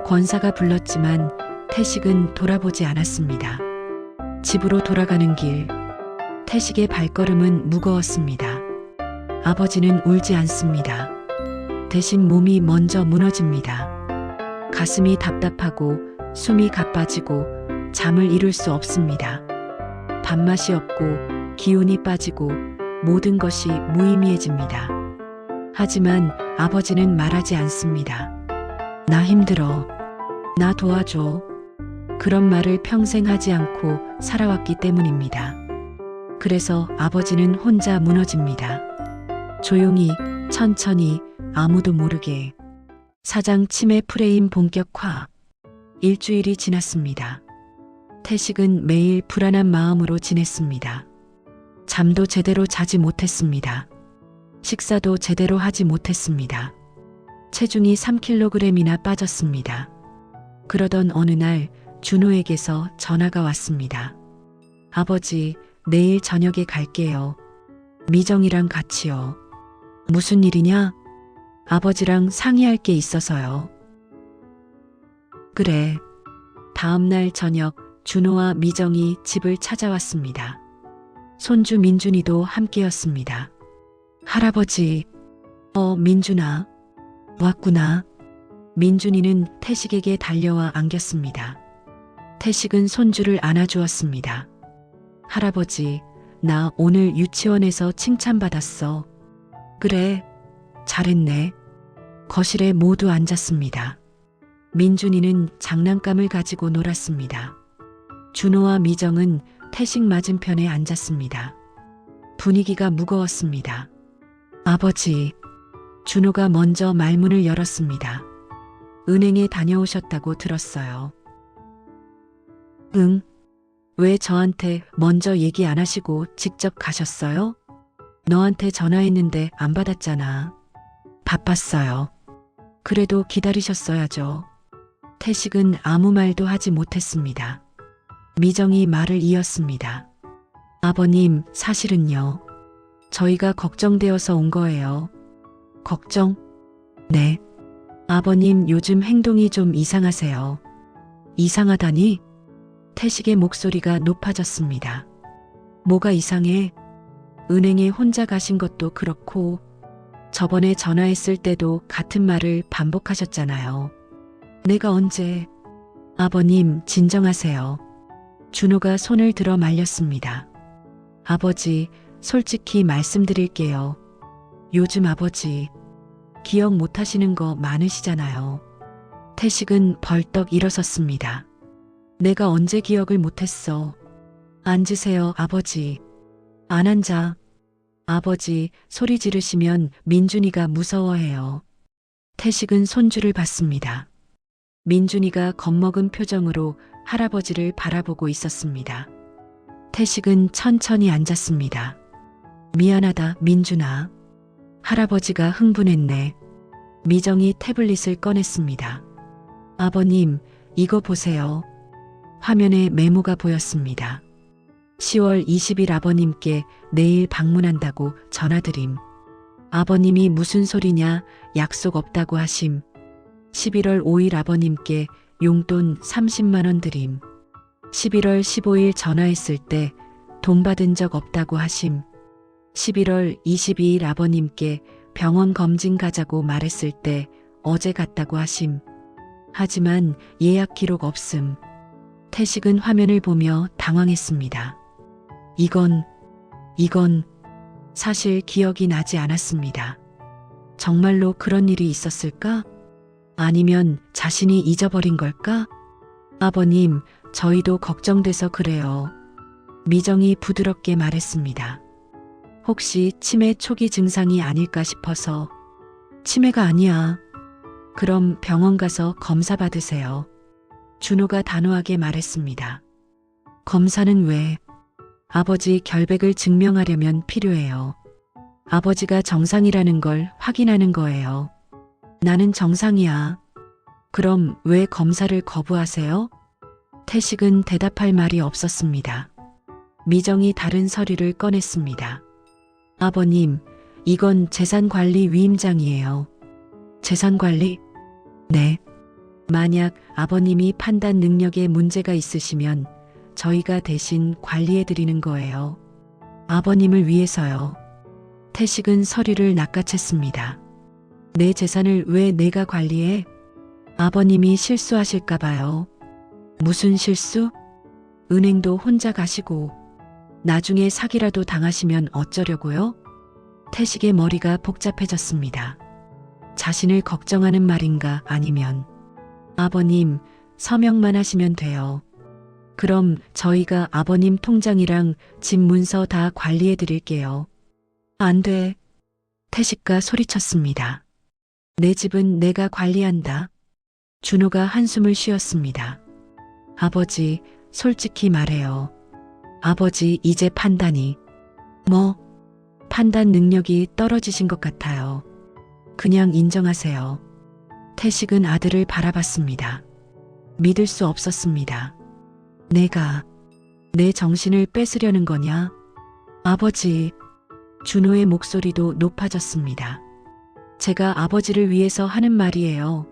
권사가 불렀지만 태식은 돌아보지 않았습니다. 집으로 돌아가는 길. 태식의 발걸음은 무거웠습니다. 아버지는 울지 않습니다. 대신 몸이 먼저 무너집니다. 가슴이 답답하고 숨이 가빠지고 잠을 이룰 수 없습니다. 밥맛이 없고 기운이 빠지고 모든 것이 무의미해집니다. 하지만 아버지는 말하지 않습니다. 나 힘들어. 나 도와줘. 그런 말을 평생 하지 않고 살아왔기 때문입니다. 그래서 아버지는 혼자 무너집니다. 조용히, 천천히, 아무도 모르게. 사장 치매 프레임 본격화. 일주일이 지났습니다. 태식은 매일 불안한 마음으로 지냈습니다. 잠도 제대로 자지 못했습니다. 식사도 제대로 하지 못했습니다. 체중이 3kg이나 빠졌습니다. 그러던 어느 날 준호에게서 전화가 왔습니다. 아버지, 내일 저녁에 갈게요. 미정이랑 같이요. 무슨 일이냐? 아버지랑 상의할 게 있어서요. 그래. 다음 날 저녁 준호와 미정이 집을 찾아왔습니다. 손주 민준이도 함께였습니다. 할아버지, 민준아. 왔구나. 민준이는 태식에게 달려와 안겼습니다. 태식은 손주를 안아주었습니다. 할아버지, 나 오늘 유치원에서 칭찬받았어. 그래, 잘했네. 거실에 모두 앉았습니다. 민준이는 장난감을 가지고 놀았습니다. 준호와 미정은 태식 맞은편에 앉았습니다. 분위기가 무거웠습니다. 아버지, 준호가 먼저 말문을 열었습니다. 은행에 다녀오셨다고 들었어요. 응? 왜 저한테 먼저 얘기 안 하시고 직접 가셨어요? 너한테 전화했는데 안 받았잖아. 바빴어요. 그래도 기다리셨어야죠. 태식은 아무 말도 하지 못했습니다. 미정이 말을 이었습니다. 아버님, 사실은요. 저희가 걱정되어서 온 거예요. 걱정? 네. 아버님 요즘 행동이 좀 이상하세요. 이상하다니? 태식의 목소리가 높아졌습니다. 뭐가 이상해? 은행에 혼자 가신 것도 그렇고 저번에 전화했을 때도 같은 말을 반복하셨잖아요. 내가 언제? 아버님, 진정하세요. 준호가 손을 들어 말렸습니다. 아버지, 솔직히 말씀드릴게요. 요즘 아버지, 기억 못 하시는 거 많으시잖아요. 태식은 벌떡 일어섰습니다. 내가 언제 기억을 못했어. 앉으세요, 아버지. 안 앉아. 아버지, 소리 지르시면 민준이가 무서워해요. 태식은 손주를 봤습니다. 민준이가 겁먹은 표정으로 할아버지를 바라보고 있었습니다. 태식은 천천히 앉았습니다. 미안하다, 민준아. 할아버지가 흥분했네. 미정이 태블릿을 꺼냈습니다. 아버님, 이거 보세요. 화면에 메모가 보였습니다. 10월 20일 아버님께 내일 방문한다고 전화드림. 아버님이 무슨 소리냐, 약속 없다고 하심. 11월 5일 아버님께 용돈 30만 원 드림. 11월 15일 전화했을 때 돈 받은 적 없다고 하심. 11월 22일 아버님께 병원 검진 가자고 말했을 때 어제 갔다고 하심. 하지만 예약 기록 없음. 태식은 화면을 보며 당황했습니다. 이건 사실 기억이 나지 않았습니다. 정말로 그런 일이 있었을까? 아니면 자신이 잊어버린 걸까? 아버님, 저희도 걱정돼서 그래요. 미정이 부드럽게 말했습니다. 혹시 치매 초기 증상이 아닐까 싶어서. 치매가 아니야. 그럼 병원 가서 검사 받으세요. 준호가 단호하게 말했습니다. 검사는 왜? 아버지 결백을 증명하려면 필요해요. 아버지가 정상이라는 걸 확인하는 거예요. 나는 정상이야. 그럼 왜 검사를 거부하세요? 태식은 대답할 말이 없었습니다. 미정이 다른 서류를 꺼냈습니다. 아버님, 이건 재산관리 위임장이에요. 재산관리? 네. 만약 아버님이 판단 능력에 문제가 있으시면 저희가 대신 관리해드리는 거예요. 아버님을 위해서요. 태식은 서류를 낚아챘습니다. 내 재산을 왜 내가 관리해? 아버님이 실수하실까 봐요. 무슨 실수? 은행도 혼자 가시고 나중에 사기라도 당하시면 어쩌려고요? 태식의 머리가 복잡해졌습니다. 자신을 걱정하는 말인가 아니면 아버님 서명만 하시면 돼요. 그럼 저희가 아버님 통장이랑 집 문서 다 관리해 드릴게요. 안 돼. 태식가 소리쳤습니다. 내 집은 내가 관리한다. 준호가 한숨을 쉬었습니다. 아버지, 솔직히 말해요. 아버지, 이제 판단이. 판단 능력이 떨어지신 것 같아요. 그냥 인정하세요. 태식은 아들을 바라봤습니다. 믿을 수 없었습니다. 내가 내 정신을 뺏으려는 거냐? 아버지. 준호의 목소리도 높아졌습니다. 제가 아버지를 위해서 하는 말이에요.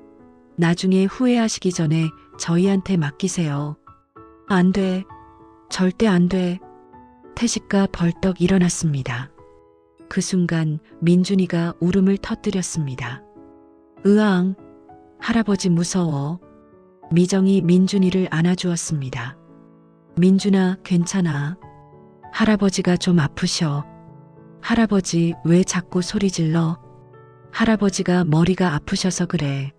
나중에 후회하시기 전에 저희한테 맡기세요. 안 돼. 절대 안 돼. 태식가 벌떡 일어났습니다. 그 순간 민준이가 울음을 터뜨렸습니다. 으앙, 할아버지 무서워. 미정이 민준이를 안아주었습니다. 민준아, 괜찮아. 할아버지가 좀 아프셔. 할아버지 왜 자꾸 소리 질러? 할아버지가 머리가 아프셔서 그래.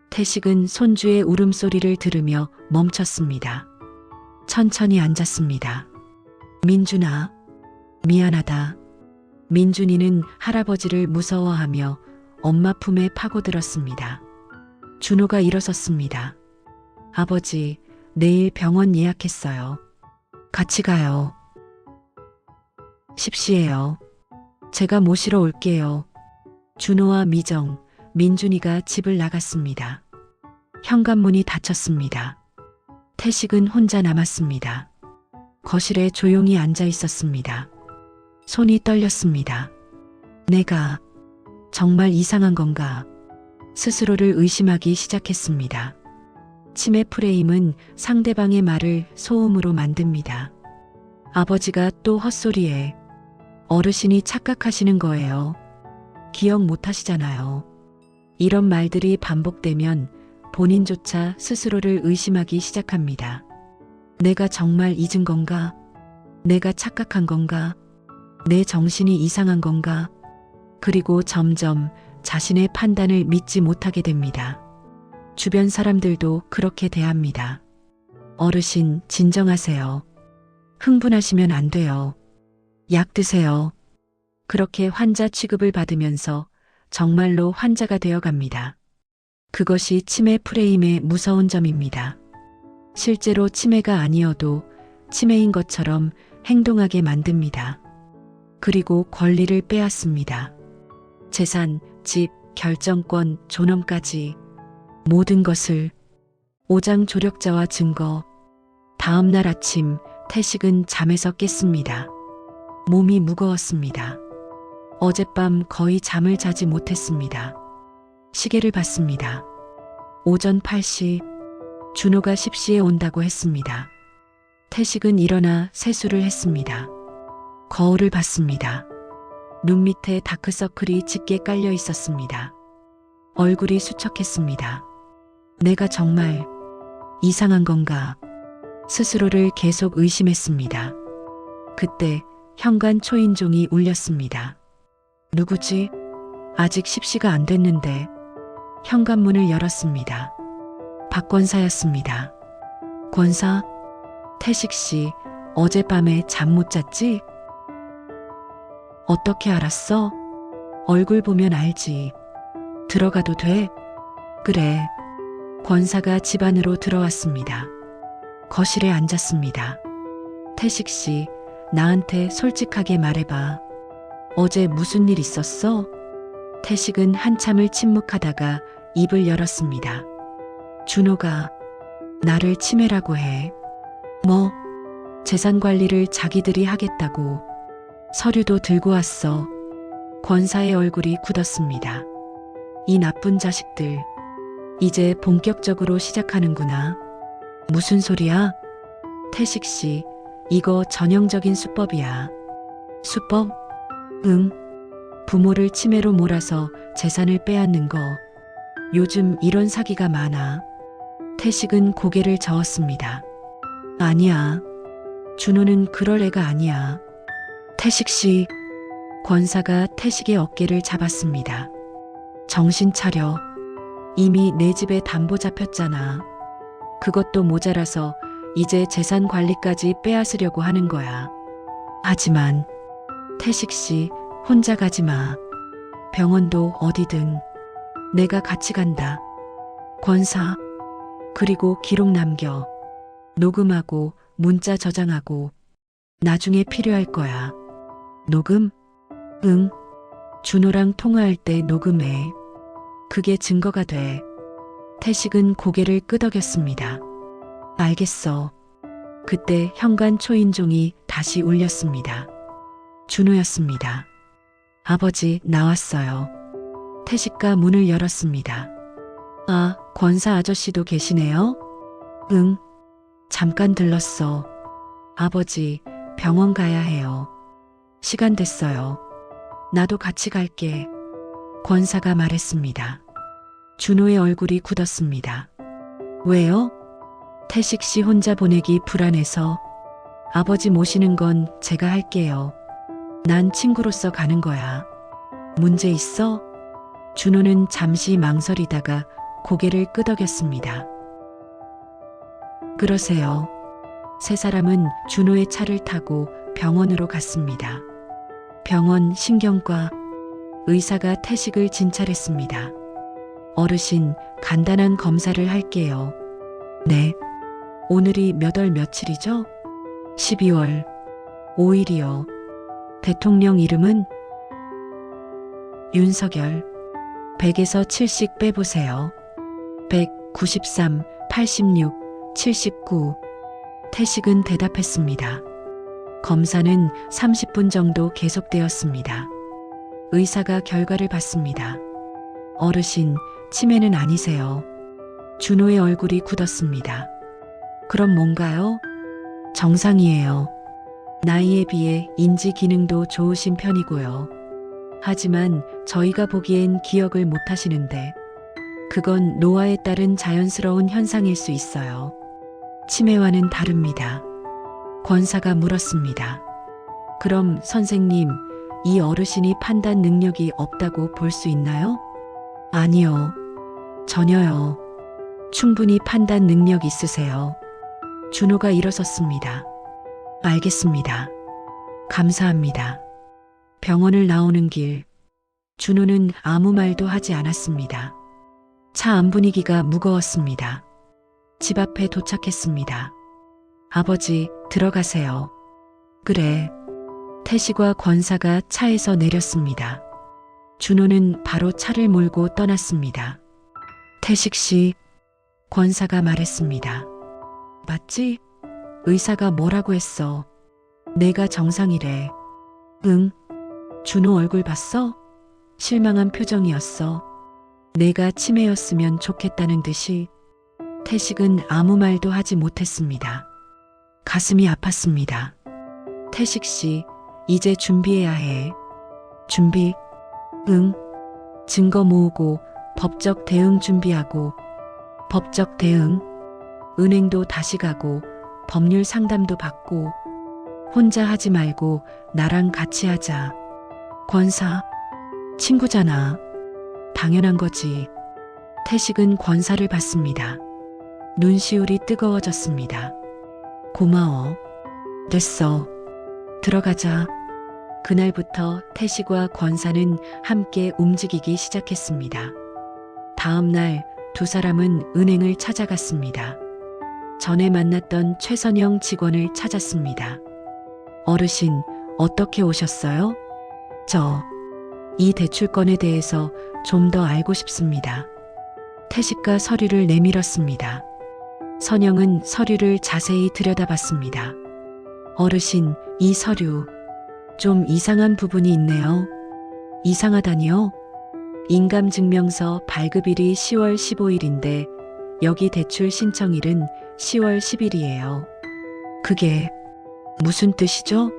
태식은 손주의 울음소리를 들으며 멈췄습니다. 천천히 앉았습니다. 민준아, 미안하다. 민준이는 할아버지를 무서워하며 엄마 품에 파고들었습니다. 준호가 일어섰습니다. 아버지, 내일 병원 예약했어요. 같이 가요. 10시에요. 제가 모시러 올게요. 준호와 미정, 민준이가 집을 나갔습니다. 현관문이 닫혔습니다. 태식은 혼자 남았습니다. 거실에 조용히 앉아 있었습니다. 손이 떨렸습니다. 내가 정말 이상한 건가? 스스로를 의심하기 시작했습니다. 치매 프레임은 상대방의 말을 소음으로 만듭니다. 아버지가 또 헛소리해. 어르신이 착각하시는 거예요. 기억 못 하시잖아요. 이런 말들이 반복되면 본인조차 스스로를 의심하기 시작합니다. 내가 정말 잊은 건가? 내가 착각한 건가? 내 정신이 이상한 건가? 그리고 점점 자신의 판단을 믿지 못하게 됩니다. 주변 사람들도 그렇게 대합니다. 어르신, 진정하세요. 흥분하시면 안 돼요. 약 드세요. 그렇게 환자 취급을 받으면서 정말로 환자가 되어 갑니다. 그것이 치매 프레임의 무서운 점입니다. 실제로 치매가 아니어도 치매인 것처럼 행동하게 만듭니다. 그리고 권리를 빼앗습니다. 재산, 집, 결정권, 존엄까지 모든 것을 오장 조력자와 증거. 다음 날 아침 태식은 잠에서 깼습니다. 몸이 무거웠습니다. 어젯밤 거의 잠을 자지 못했습니다. 시계를 봤습니다. 오전 8시, 준호가 10시에 온다고 했습니다. 태식은 일어나 세수를 했습니다. 거울을 봤습니다. 눈 밑에 다크서클이 짙게 깔려 있었습니다. 얼굴이 수척했습니다. 내가 정말 이상한 건가? 스스로를 계속 의심했습니다. 그때 현관 초인종이 울렸습니다. 누구지? 아직 10시가 안 됐는데. 현관문을 열었습니다. 박 권사였습니다. 권사? 태식 씨, 어젯밤에 잠 못 잤지? 어떻게 알았어? 얼굴 보면 알지. 들어가도 돼? 그래. 권사가 집 안으로 들어왔습니다. 거실에 앉았습니다. 태식 씨, 나한테 솔직하게 말해봐. 어제 무슨 일 있었어? 태식은 한참을 침묵하다가 입을 열었습니다. 준호가 나를 치매라고 해. 뭐? 재산 관리를 자기들이 하겠다고. 서류도 들고 왔어. 권사의 얼굴이 굳었습니다. 이 나쁜 자식들. 이제 본격적으로 시작하는구나. 무슨 소리야? 태식 씨, 이거 전형적인 수법이야. 수법? 응. 부모를 치매로 몰아서 재산을 빼앗는 거. 요즘 이런 사기가 많아. 태식은 고개를 저었습니다. 아니야. 준호는 그럴 애가 아니야. 태식 씨. 권사가 태식의 어깨를 잡았습니다. 정신 차려. 이미 내 집에 담보 잡혔잖아. 그것도 모자라서 이제 재산 관리까지 빼앗으려고 하는 거야. 하지만 태식 씨, 혼자 가지 마. 병원도 어디든. 내가 같이 간다. 권사. 그리고 기록 남겨. 녹음하고 문자 저장하고. 나중에 필요할 거야. 녹음? 응. 준호랑 통화할 때 녹음해. 그게 증거가 돼. 태식은 고개를 끄덕였습니다. 알겠어. 그때 현관 초인종이 다시 울렸습니다. 준호였습니다. 아버지, 나왔어요. 태식가 문을 열었습니다. 아, 권사 아저씨도 계시네요? 응. 잠깐 들렀어. 아버지, 병원 가야 해요. 시간 됐어요. 나도 같이 갈게. 권사가 말했습니다. 준호의 얼굴이 굳었습니다. 왜요? 태식 씨 혼자 보내기 불안해서. 아버지 모시는 건 제가 할게요. 난 친구로서 가는 거야. 문제 있어? 준호는 잠시 망설이다가 고개를 끄덕였습니다. 그러세요. 세 사람은 준호의 차를 타고 병원으로 갔습니다. 병원 신경과. 의사가 태식을 진찰했습니다. 어르신, 간단한 검사를 할게요. 네. 오늘이 몇 월 며칠이죠? 12월 5일이요. 대통령 이름은? 윤석열. 100에서 7씩 빼보세요. 100, 93, 86, 79. 태식은 대답했습니다. 검사는 30분 정도 계속되었습니다. 의사가 결과를 봤습니다. 어르신, 치매는 아니세요. 준호의 얼굴이 굳었습니다. 그럼 뭔가요? 정상이에요. 나이에 비해 인지 기능도 좋으신 편이고요. 하지만 저희가 보기엔 기억을 못 하시는데 그건 노화에 따른 자연스러운 현상일 수 있어요. 치매와는 다릅니다. 권사가 물었습니다. 그럼 선생님, 이 어르신이 판단 능력이 없다고 볼 수 있나요? 아니요. 전혀요. 충분히 판단 능력 있으세요. 준호가 일어섰습니다. 알겠습니다. 감사합니다. 병원을 나오는 길, 준호는 아무 말도 하지 않았습니다. 차 안 분위기가 무거웠습니다. 집 앞에 도착했습니다. 아버지, 들어가세요. 그래. 태식과 권사가 차에서 내렸습니다. 준호는 바로 차를 몰고 떠났습니다. 태식 씨, 권사가 말했습니다. 맞지? 의사가 뭐라고 했어? 내가 정상이래. 응. 준호 얼굴 봤어? 실망한 표정이었어. 내가 치매였으면 좋겠다는 듯이. 태식은 아무 말도 하지 못했습니다. 가슴이 아팠습니다. 태식 씨, 이제 준비해야 해. 준비? 응. 증거 모으고 법적 대응 준비하고. 법적 대응? 은행도 다시 가고 법률 상담도 받고. 혼자 하지 말고 나랑 같이 하자. 권사, 친구잖아. 당연한 거지. 태식은 권사를 받습니다. 눈시울이 뜨거워졌습니다. 고마워. 됐어. 들어가자. 그날부터 태식과 권사는 함께 움직이기 시작했습니다. 다음 날 두 사람은 은행을 찾아갔습니다. 전에 만났던 최선영 직원을 찾았습니다. 어르신, 어떻게 오셨어요? 이 대출건에 대해서 좀 더 알고 싶습니다. 태식과 서류를 내밀었습니다. 선영은 서류를 자세히 들여다봤습니다. 어르신, 이 서류 좀 이상한 부분이 있네요. 이상하다니요? 인감증명서 발급일이 10월 15일인데 여기 대출 신청일은 10월 10일이에요. 그게 무슨 뜻이죠?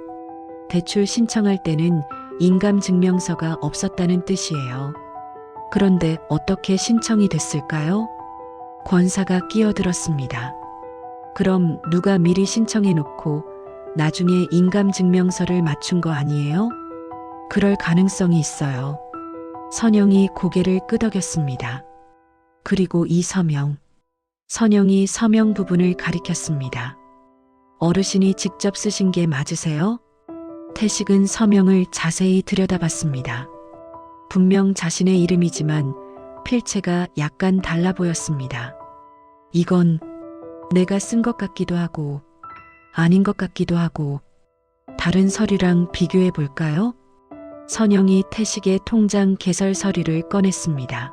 대출 신청할 때는 인감증명서가 없었다는 뜻이에요. 그런데 어떻게 신청이 됐을까요? 권사가 끼어들었습니다. 그럼 누가 미리 신청해 놓고 나중에 인감증명서를 맞춘 거 아니에요? 그럴 가능성이 있어요. 선영이 고개를 끄덕였습니다. 그리고 이 서명. 선영이 서명 부분을 가리켰습니다. 어르신이 직접 쓰신 게 맞으세요? 태식은 서명을 자세히 들여다봤습니다. 분명 자신의 이름이지만 필체가 약간 달라 보였습니다. 이건 내가 쓴 것 같기도 하고 아닌 것 같기도 하고 다른 서류랑 비교해 볼까요? 선영이 태식의 통장 개설 서류를 꺼냈습니다.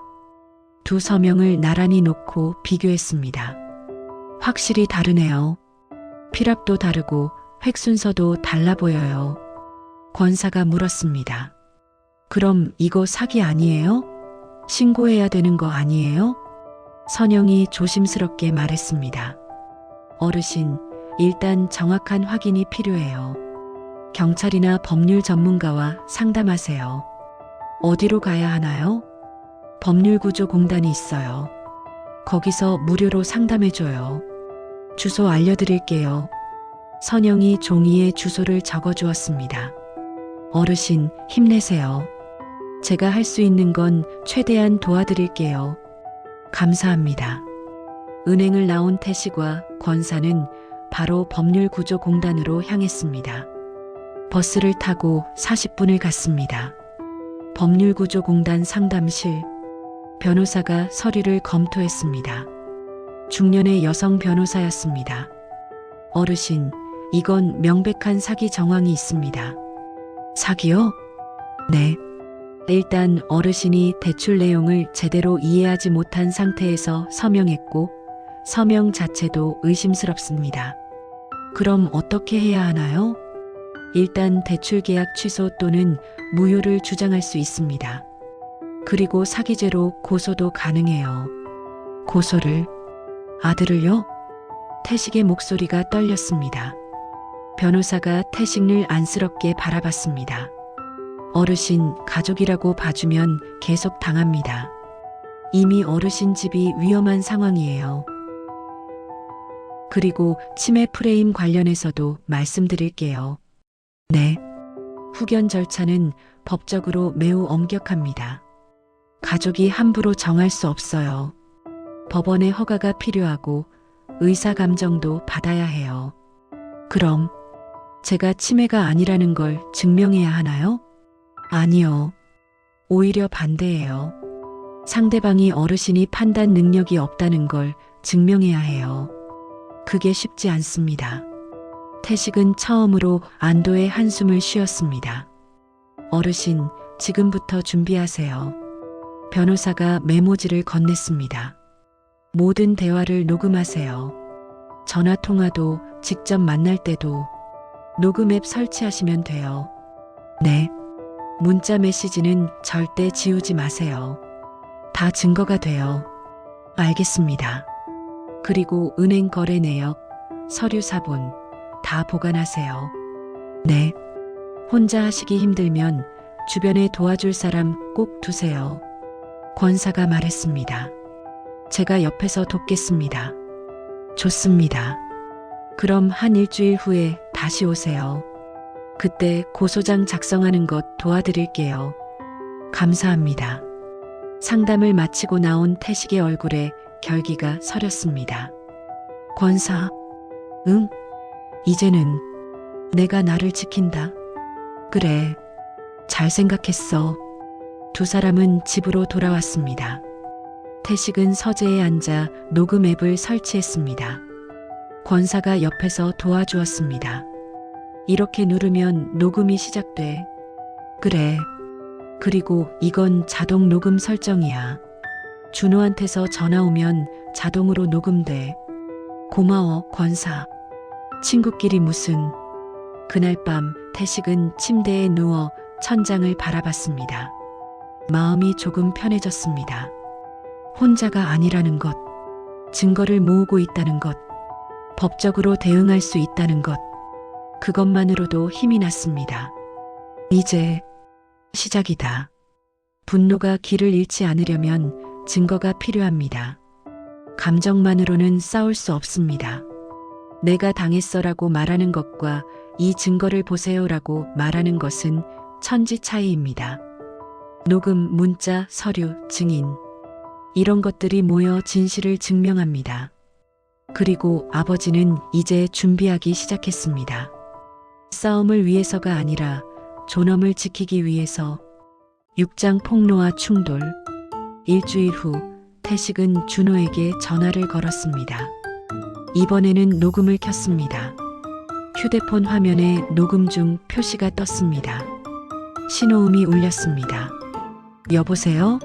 두 서명을 나란히 놓고 비교했습니다. 확실히 다르네요. 필압도 다르고 획 순서도 달라 보여요. 권사가 물었습니다. 그럼 이거 사기 아니에요? 신고해야 되는 거 아니에요? 선영이 조심스럽게 말했습니다. 어르신, 일단 정확한 확인이 필요해요. 경찰이나 법률 전문가와 상담하세요. 어디로 가야 하나요? 법률구조공단이 있어요. 거기서 무료로 상담해줘요. 주소 알려드릴게요. 선영이 종이에 주소를 적어주었습니다. 어르신, 힘내세요. 제가 할 수 있는 건 최대한 도와드릴게요. 감사합니다. 은행을 나온 태식과 권사는 바로 법률구조공단으로 향했습니다. 버스를 타고 40분을 갔습니다. 법률구조공단 상담실. 변호사가 서류를 검토했습니다. 중년의 여성 변호사였습니다. 어르신, 이건 명백한 사기 정황이 있습니다. 사기요? 네. 일단 어르신이 대출 내용을 제대로 이해하지 못한 상태에서 서명했고 서명 자체도 의심스럽습니다. 그럼 어떻게 해야 하나요? 일단 대출 계약 취소 또는 무효를 주장할 수 있습니다. 그리고 사기죄로 고소도 가능해요. 고소를? 아들을요? 태식의 목소리가 떨렸습니다. 변호사가 태식을 안쓰럽게 바라봤습니다. 어르신, 가족이라고 봐주면 계속 당합니다. 이미 어르신 집이 위험한 상황이에요. 그리고 치매 프레임 관련해서도 말씀드릴게요. 네. 후견 절차는 법적으로 매우 엄격합니다. 가족이 함부로 정할 수 없어요. 법원의 허가가 필요하고 의사 감정도 받아야 해요. 그럼 제가 치매가 아니라는 걸 증명해야 하나요? 아니요. 오히려 반대예요. 상대방이 어르신이 판단 능력이 없다는 걸 증명해야 해요. 그게 쉽지 않습니다. 태식은 처음으로 안도의 한숨을 쉬었습니다. 어르신, 지금부터 준비하세요. 변호사가 메모지를 건넸습니다. 모든 대화를 녹음하세요. 전화 통화도 직접 만날 때도 녹음 앱 설치하시면 돼요. 네. 문자 메시지는 절대 지우지 마세요. 다 증거가 돼요. 알겠습니다. 그리고 은행 거래 내역, 서류 사본 다 보관하세요. 네. 혼자 하시기 힘들면 주변에 도와줄 사람 꼭 두세요. 권사가 말했습니다. 제가 옆에서 돕겠습니다. 좋습니다. 그럼 한 일주일 후에 다시 오세요. 그때 고소장 작성하는 것 도와드릴게요. 감사합니다. 상담을 마치고 나온 태식의 얼굴에 결기가 서렸습니다. 권사, 응? 이제는 내가 나를 지킨다. 그래, 잘 생각했어. 두 사람은 집으로 돌아왔습니다. 태식은 서재에 앉아 녹음 앱을 설치했습니다. 권사가 옆에서 도와주었습니다. 이렇게 누르면 녹음이 시작돼. 그래. 그리고 이건 자동 녹음 설정이야. 준호한테서 전화 오면 자동으로 녹음돼. 고마워, 권사. 친구끼리 무슨. 그날 밤 태식은 침대에 누워 천장을 바라봤습니다. 마음이 조금 편해졌습니다. 혼자가 아니라는 것, 증거를 모으고 있다는 것, 법적으로 대응할 수 있다는 것, 그것만으로도 힘이 났습니다. 이제 시작이다. 분노가 길을 잃지 않으려면 증거가 필요합니다. 감정만으로는 싸울 수 없습니다. 내가 당했어라고 말하는 것과 이 증거를 보세요라고 말하는 것은 천지 차이입니다. 녹음, 문자, 서류, 증인. 이런 것들이 모여 진실을 증명합니다. 그리고 아버지는 이제 준비하기 시작했습니다. 싸움을 위해서가 아니라 존엄을 지키기 위해서. 육장 폭로와 충돌. 일주일 후 태식은 준호에게 전화를 걸었습니다. 이번에는 녹음을 켰습니다. 휴대폰 화면에 녹음 중 표시가 떴습니다. 신호음이 울렸습니다. 여보세요?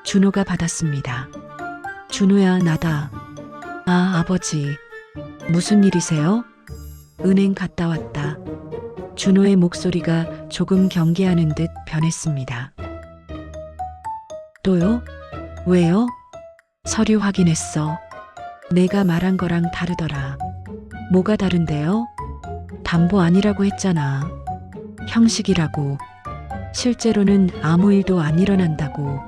준호가 받았습니다. 준호야, 나다. 아, 아버지. 무슨 일이세요? 은행 갔다 왔다. 준호의 목소리가 조금 경계하는 듯 변했습니다. 또요? 왜요? 서류 확인했어. 내가 말한 거랑 다르더라. 뭐가 다른데요? 담보 아니라고 했잖아. 형식이라고. 실제로는 아무 일도 안 일어난다고.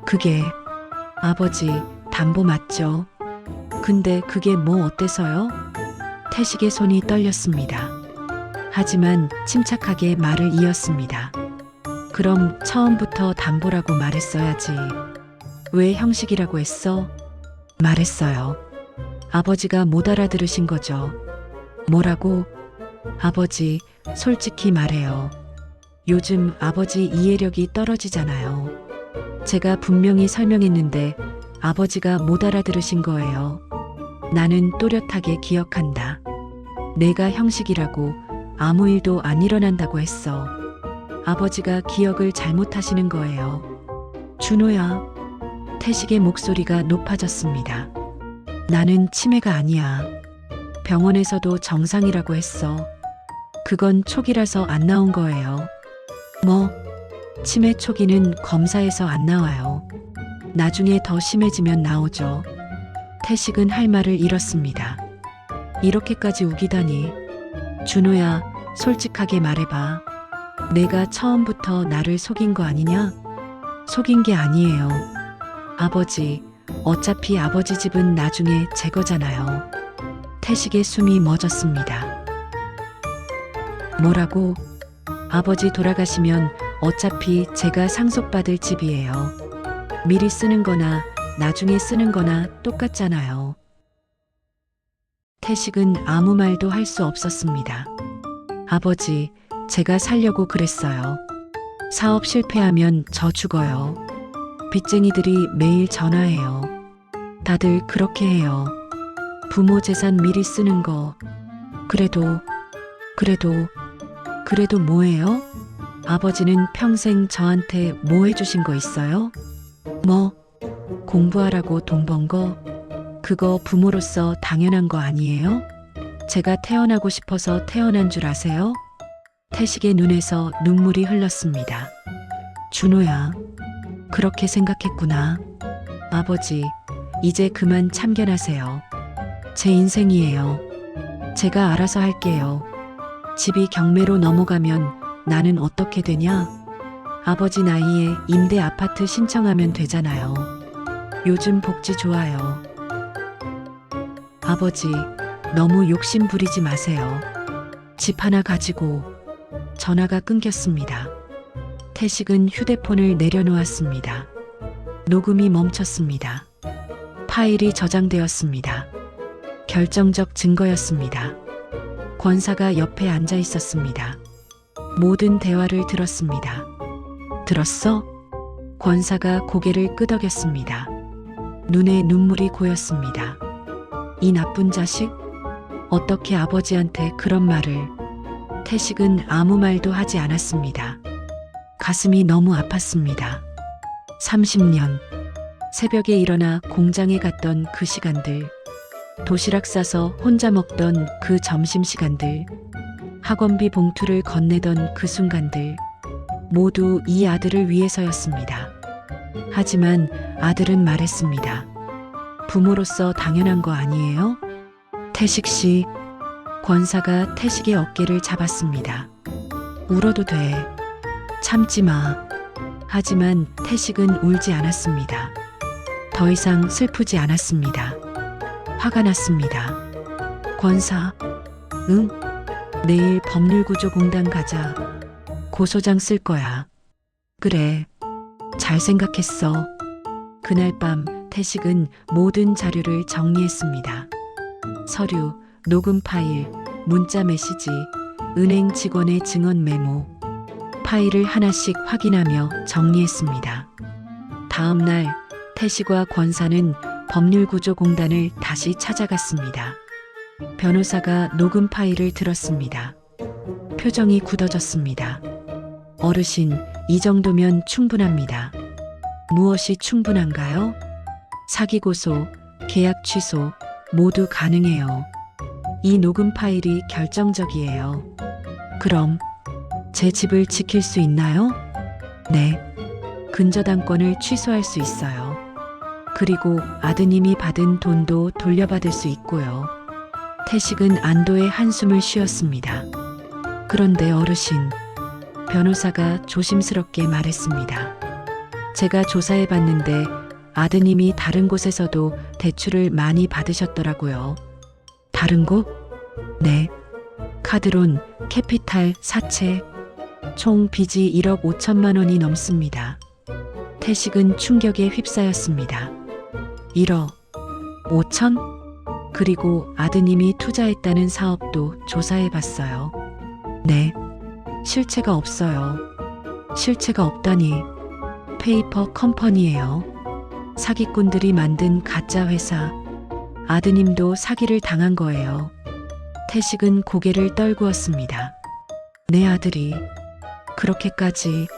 그게 아버지 담보 맞죠? 근데 그게 뭐 어때서요? 태식의 손이 떨렸습니다. 하지만 침착하게 말을 이었습니다. 그럼 처음부터 담보라고 말했어야지. 왜 형식이라고 했어? 말했어요. 아버지가 못 알아들으신 거죠. 뭐라고? 아버지, 솔직히 말해요. 요즘 아버지 이해력이 떨어지잖아요. 제가 분명히 설명했는데 아버지가 못 알아들으신 거예요. 나는 또렷하게 기억한다. 내가 형식이라고 아무 일도 안 일어난다고 했어. 아버지가 기억을 잘못하시는 거예요. 준호야. 태식의 목소리가 높아졌습니다. 나는 치매가 아니야. 병원에서도 정상이라고 했어. 그건 초기라서 안 나온 거예요. 뭐? 치매 초기는 검사에서 안 나와요. 나중에 더 심해지면 나오죠. 태식은 할 말을 잃었습니다. 이렇게까지 우기다니. 준호야, 솔직하게 말해봐. 내가 처음부터 나를 속인 거 아니냐? 속인 게 아니에요. 아버지, 어차피 아버지 집은 나중에 제 거잖아요. 태식의 숨이 멎었습니다. 뭐라고? 아버지 돌아가시면 어차피 제가 상속받을 집이에요. 미리 쓰는 거나 나중에 쓰는 거나 똑같잖아요. 태식은 아무 말도 할 수 없었습니다. 아버지, 제가 살려고 그랬어요. 사업 실패하면 저 죽어요. 빚쟁이들이 매일 전화해요. 다들 그렇게 해요. 부모 재산 미리 쓰는 거. 그래도 뭐예요? 아버지는 평생 저한테 뭐 해주신 거 있어요? 뭐? 공부하라고 돈 번 거? 그거 부모로서 당연한 거 아니에요? 제가 태어나고 싶어서 태어난 줄 아세요? 태식의 눈에서 눈물이 흘렀습니다. 준호야, 그렇게 생각했구나. 아버지, 이제 그만 참견하세요. 제 인생이에요. 제가 알아서 할게요. 집이 경매로 넘어가면 나는 어떻게 되냐? 아버지 나이에 임대 아파트 신청하면 되잖아요. 요즘 복지 좋아요. 아버지, 너무 욕심 부리지 마세요. 집 하나 가지고. 전화가 끊겼습니다. 태식은 휴대폰을 내려놓았습니다. 녹음이 멈췄습니다. 파일이 저장되었습니다. 결정적 증거였습니다. 권사가 옆에 앉아 있었습니다. 모든 대화를 들었습니다. 들었어? 권사가 고개를 끄덕였습니다. 눈에 눈물이 고였습니다. 이 나쁜 자식? 어떻게 아버지한테 그런 말을? 태식은 아무 말도 하지 않았습니다. 가슴이 너무 아팠습니다. 30년. 새벽에 일어나 공장에 갔던 그 시간들. 도시락 싸서 혼자 먹던 그 점심시간들. 학원비 봉투를 건네던 그 순간들. 모두 이 아들을 위해서였습니다. 하지만 아들은 말했습니다. 부모로서 당연한 거 아니에요? 태식 씨. 권사가 태식의 어깨를 잡았습니다. 울어도 돼. 참지 마. 하지만 태식은 울지 않았습니다. 더 이상 슬프지 않았습니다. 화가 났습니다. 권사, 응? 내일 법률구조공단 가자. 고소장 쓸 거야. 그래. 잘 생각했어. 그날 밤 태식은 모든 자료를 정리했습니다. 서류, 녹음 파일, 문자 메시지, 은행 직원의 증언 메모. 파일을 하나씩 확인하며 정리했습니다. 다음 날 태식과 권사는 법률구조공단을 다시 찾아갔습니다. 변호사가 녹음 파일을 들었습니다. 표정이 굳어졌습니다. 어르신, 이 정도면 충분합니다. 무엇이 충분한가요? 사기 고소, 계약 취소, 모두 가능해요. 이 녹음 파일이 결정적이에요. 그럼 제 집을 지킬 수 있나요? 네. 근저당권을 취소할 수 있어요. 그리고 아드님이 받은 돈도 돌려받을 수 있고요. 태식은 안도의 한숨을 쉬었습니다. 그런데 어르신, 변호사가 조심스럽게 말했습니다. 제가 조사해 봤는데 아드님이 다른 곳에서도 대출을 많이 받으셨더라고요. 다른 곳? 네. 카드론, 캐피탈, 사채. 총 빚이 1억 5천만 원이 넘습니다. 태식은 충격에 휩싸였습니다. 1억 5천? 그리고 아드님이 투자했다는 사업도 조사해 봤어요. 네. 실체가 없어요. 실체가 없다니. 페이퍼 컴퍼니예요. 사기꾼들이 만든 가짜 회사. 아드님도 사기를 당한 거예요. 태식은 고개를 떨구었습니다. 내 아들이 그렇게까지.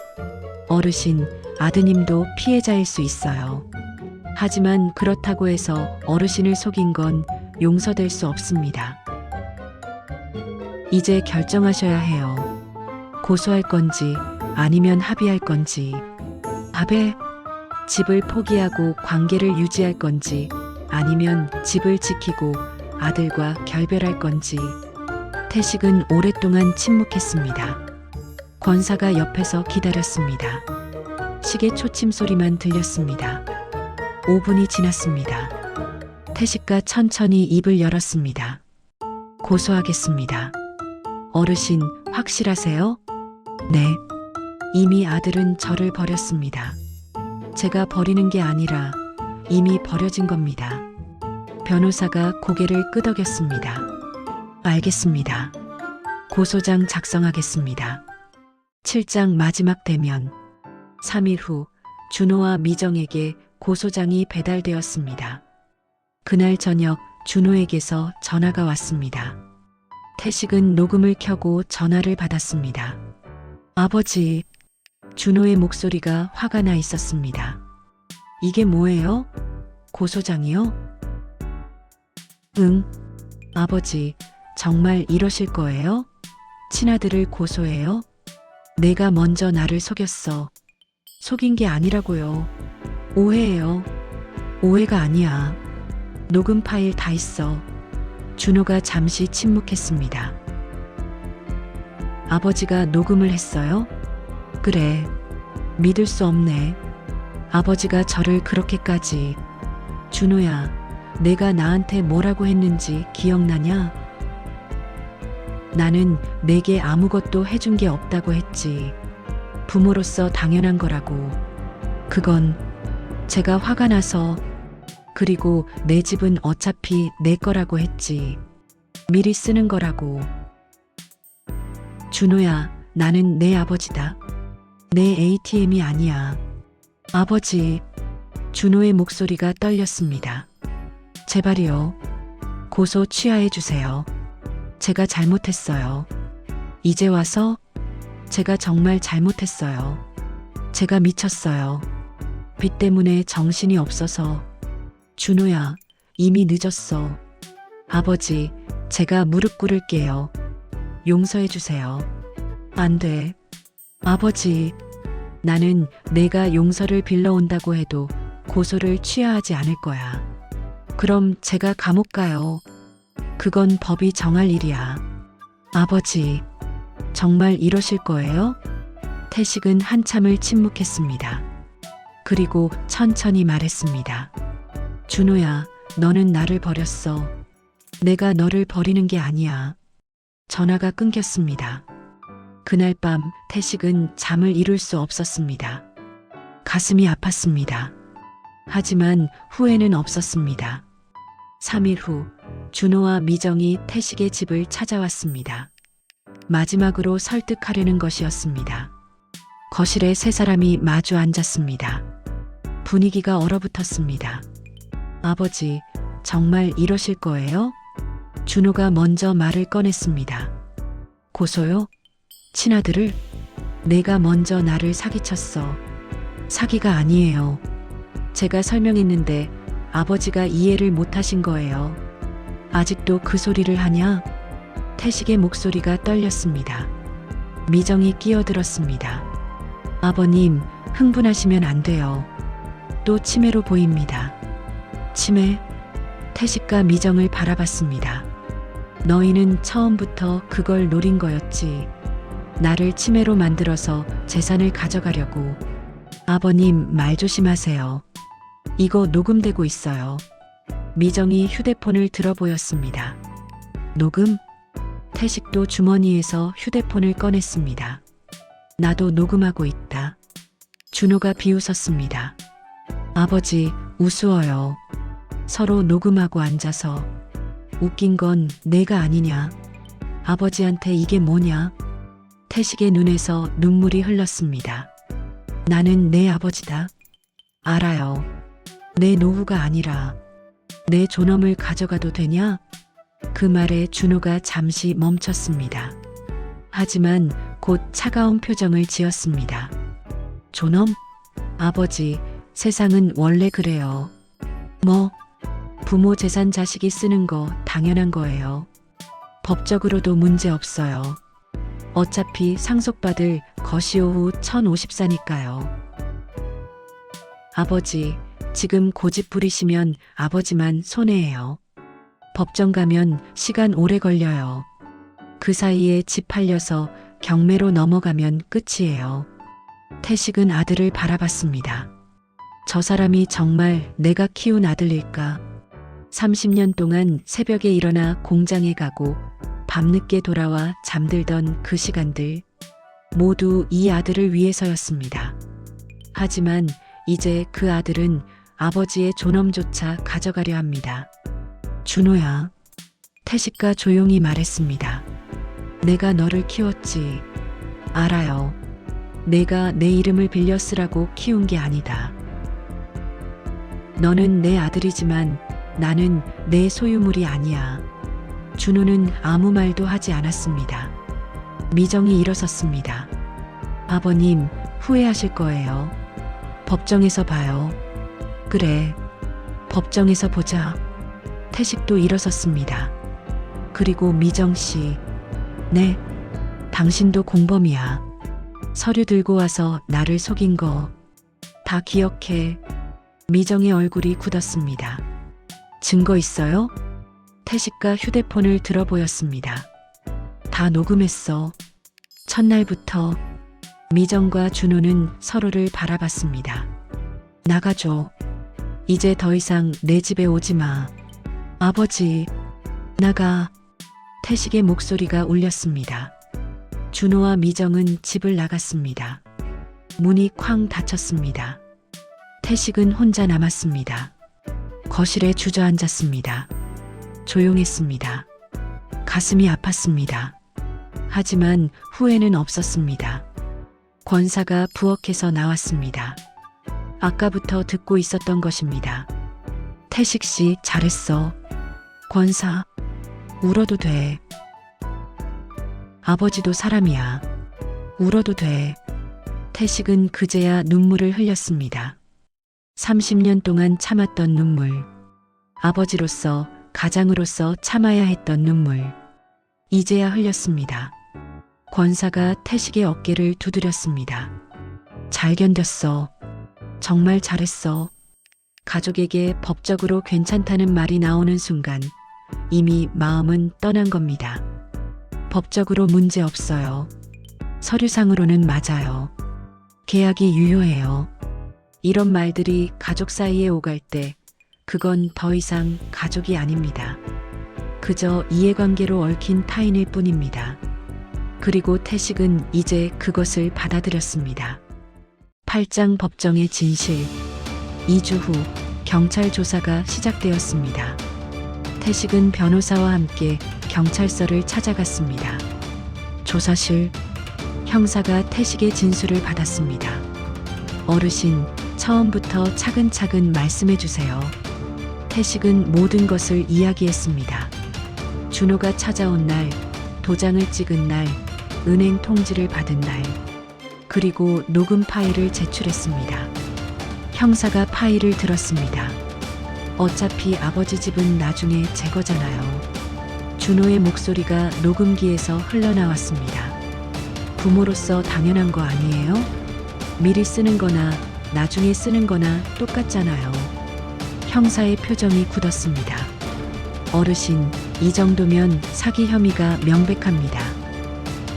어르신, 아드님도 피해자일 수 있어요. 하지만 그렇다고 해서 어르신을 속인 건 용서될 수 없습니다. 이제 결정하셔야 해요. 고소할 건지 아니면 합의할 건지. 합의? 집을 포기하고 관계를 유지할 건지 아니면 집을 지키고 아들과 결별할 건지. 태식은 오랫동안 침묵했습니다. 권사가 옆에서 기다렸습니다. 시계 초침 소리만 들렸습니다. 5분이 지났습니다. 태식가 천천히 입을 열었습니다. 고소하겠습니다. 어르신, 확실하세요? 네. 이미 아들은 저를 버렸습니다. 제가 버리는 게 아니라 이미 버려진 겁니다. 변호사가 고개를 끄덕였습니다. 알겠습니다. 고소장 작성하겠습니다. 7장 마지막 대면. 3일 후 준호와 미정에게 고소장이 배달되었습니다. 그날 저녁 준호에게서 전화가 왔습니다. 태식은 녹음을 켜고 전화를 받았습니다. 아버지, 준호의 목소리가 화가 나 있었습니다. 이게 뭐예요? 고소장이요? 응, 아버지, 정말 이러실 거예요? 친아들을 고소해요? 내가 먼저 나를 속였어. 속인 게 아니라고요. 오해예요. 오해가 아니야. 녹음 파일 다 있어. 준호가 잠시 침묵했습니다. 아버지가 녹음을 했어요? 그래. 믿을 수 없네. 아버지가 저를 그렇게까지. 준호야, 내가 나한테 뭐라고 했는지 기억나냐? 나는 내게 아무것도 해준 게 없다고 했지. 부모로서 당연한 거라고. 그건 제가 화가 나서. 그리고 내 집은 어차피 내 거라고 했지. 미리 쓰는 거라고. 준호야, 나는 내 아버지다. 내 ATM이 아니야. 아버지. 준호의 목소리가 떨렸습니다. 제발이요. 고소 취하해 주세요. 제가 잘못했어요. 이제 와서 제가 정말 잘못했어요. 제가 미쳤어요. 빚 때문에 정신이 없어서. 준호야, 이미 늦었어. 아버지, 제가 무릎 꿇을게요. 용서해 주세요. 안 돼. 아버지, 나는 내가 용서를 빌러온다고 해도 고소를 취하하지 않을 거야. 그럼 제가 감옥 가요. 그건 법이 정할 일이야. 아버지, 정말 이러실 거예요? 태식은 한참을 침묵했습니다. 그리고 천천히 말했습니다. 준호야, 너는 나를 버렸어. 내가 너를 버리는 게 아니야. 전화가 끊겼습니다. 그날 밤 태식은 잠을 이룰 수 없었습니다. 가슴이 아팠습니다. 하지만 후회는 없었습니다. 3일 후 준호와 미정이 태식의 집을 찾아왔습니다. 마지막으로 설득하려는 것이었습니다. 거실에 세 사람이 마주 앉았습니다. 분위기가 얼어붙었습니다. 아버지, 정말 이러실 거예요? 준호가 먼저 말을 꺼냈습니다. 고소요? 친아들을? 내가 먼저 나를 사기쳤어. 사기가 아니에요. 제가 설명했는데 아버지가 이해를 못하신 거예요. 아직도 그 소리를 하냐? 태식의 목소리가 떨렸습니다. 미정이 끼어들었습니다. 아버님, 흥분하시면 안 돼요. 또 치매로 보입니다. 치매? 태식과 미정을 바라봤습니다. 너희는 처음부터 그걸 노린 거였지. 나를 치매로 만들어서 재산을 가져가려고. 아버님, 말 조심하세요. 이거 녹음되고 있어요. 미정이 휴대폰을 들어 보였습니다. 녹음? 태식도 주머니에서 휴대폰을 꺼냈습니다. 나도 녹음하고 있다. 준호가 비웃었습니다. 아버지, 우스워요. 서로 녹음하고 앉아서. 웃긴 건 내가 아니냐. 아버지한테 이게 뭐냐. 태식의 눈에서 눈물이 흘렀습니다. 나는 내 아버지다. 알아요. 내 노후가 아니라 내 존엄을 가져가도 되냐? 그 말에 준호가 잠시 멈췄습니다. 하지만 곧 차가운 표정을 지었습니다. 존엄? 아버지, 세상은 원래 그래요. 뭐? 부모 재산 자식이 쓰는 거 당연한 거예요. 법적으로도 문제 없어요. 어차피 상속받을 거시오후 1054니까요. 아버지, 지금 고집 부리시면 아버지만 손해예요. 법정 가면 시간 오래 걸려요. 그 사이에 집 팔려서 경매로 넘어가면 끝이에요. 태식은 아들을 바라봤습니다. 저 사람이 정말 내가 키운 아들일까? 30년 동안 새벽에 일어나 공장에 가고 밤늦게 돌아와 잠들던 그 시간들, 모두 이 아들을 위해서였습니다. 하지만 이제 그 아들은 아버지의 존엄조차 가져가려 합니다. 준호야, 태식과 조용히 말했습니다. 내가 너를 키웠지. 알아요. 내가 내 이름을 빌려 쓰라고 키운 게 아니다. 너는 내 아들이지만 나는 내 소유물이 아니야. 준호는 아무 말도 하지 않았습니다. 미정이 일어섰습니다. 아버님, 후회하실 거예요. 법정에서 봐요. 그래, 법정에서 보자. 태식도 일어섰습니다. 그리고 미정 씨, 네, 당신도 공범이야. 서류 들고 와서 나를 속인 거 다 기억해. 미정의 얼굴이 굳었습니다. 증거 있어요? 태식과 휴대폰을 들어 보였습니다. 다 녹음했어. 첫날부터 미정과 준호는 서로를 바라봤습니다. 나가줘. 이제 더 이상 내 집에 오지 마. 아버지, 나가. 태식의 목소리가 울렸습니다. 준호와 미정은 집을 나갔습니다. 문이 쾅 닫혔습니다. 태식은 혼자 남았습니다. 거실에 주저앉았습니다. 조용했습니다. 가슴이 아팠습니다. 하지만 후회는 없었습니다. 권사가 부엌에서 나왔습니다. 아까부터 듣고 있었던 것입니다. 태식 씨 잘했어. 권사, 울어도 돼. 아버지도 사람이야. 울어도 돼. 태식은 그제야 눈물을 흘렸습니다. 30년 동안 참았던 눈물. 아버지로서, 가장으로서 참아야 했던 눈물. 이제야 흘렸습니다. 권사가 태식의 어깨를 두드렸습니다. 잘 견뎠어. 정말 잘했어. 가족에게 법적으로 괜찮다는 말이 나오는 순간 이미 마음은 떠난 겁니다. 법적으로 문제 없어요. 서류상으로는 맞아요. 계약이 유효해요. 이런 말들이 가족 사이에 오갈 때 그건 더 이상 가족이 아닙니다. 그저 이해관계로 얽힌 타인일 뿐입니다. 그리고 태식은 이제 그것을 받아들였습니다. 8장 법정의 진실. 2주 후 경찰 조사가 시작되었습니다. 태식은 변호사와 함께 경찰서를 찾아갔습니다. 조사실. 형사가 태식의 진술을 받았습니다. 어르신, 처음부터 차근차근 말씀해 주세요. 태식은 모든 것을 이야기했습니다. 준호가 찾아온 날, 도장을 찍은 날, 은행 통지를 받은 날, 그리고 녹음 파일을 제출했습니다. 형사가 파일을 들었습니다. 어차피 아버지 집은 나중에 제 거잖아요. 준호의 목소리가 녹음기에서 흘러나왔습니다. 부모로서 당연한 거 아니에요? 미리 쓰는 거나 나중에 쓰는 거나 똑같잖아요. 형사의 표정이 굳었습니다. 어르신, 이 정도면 사기 혐의가 명백합니다.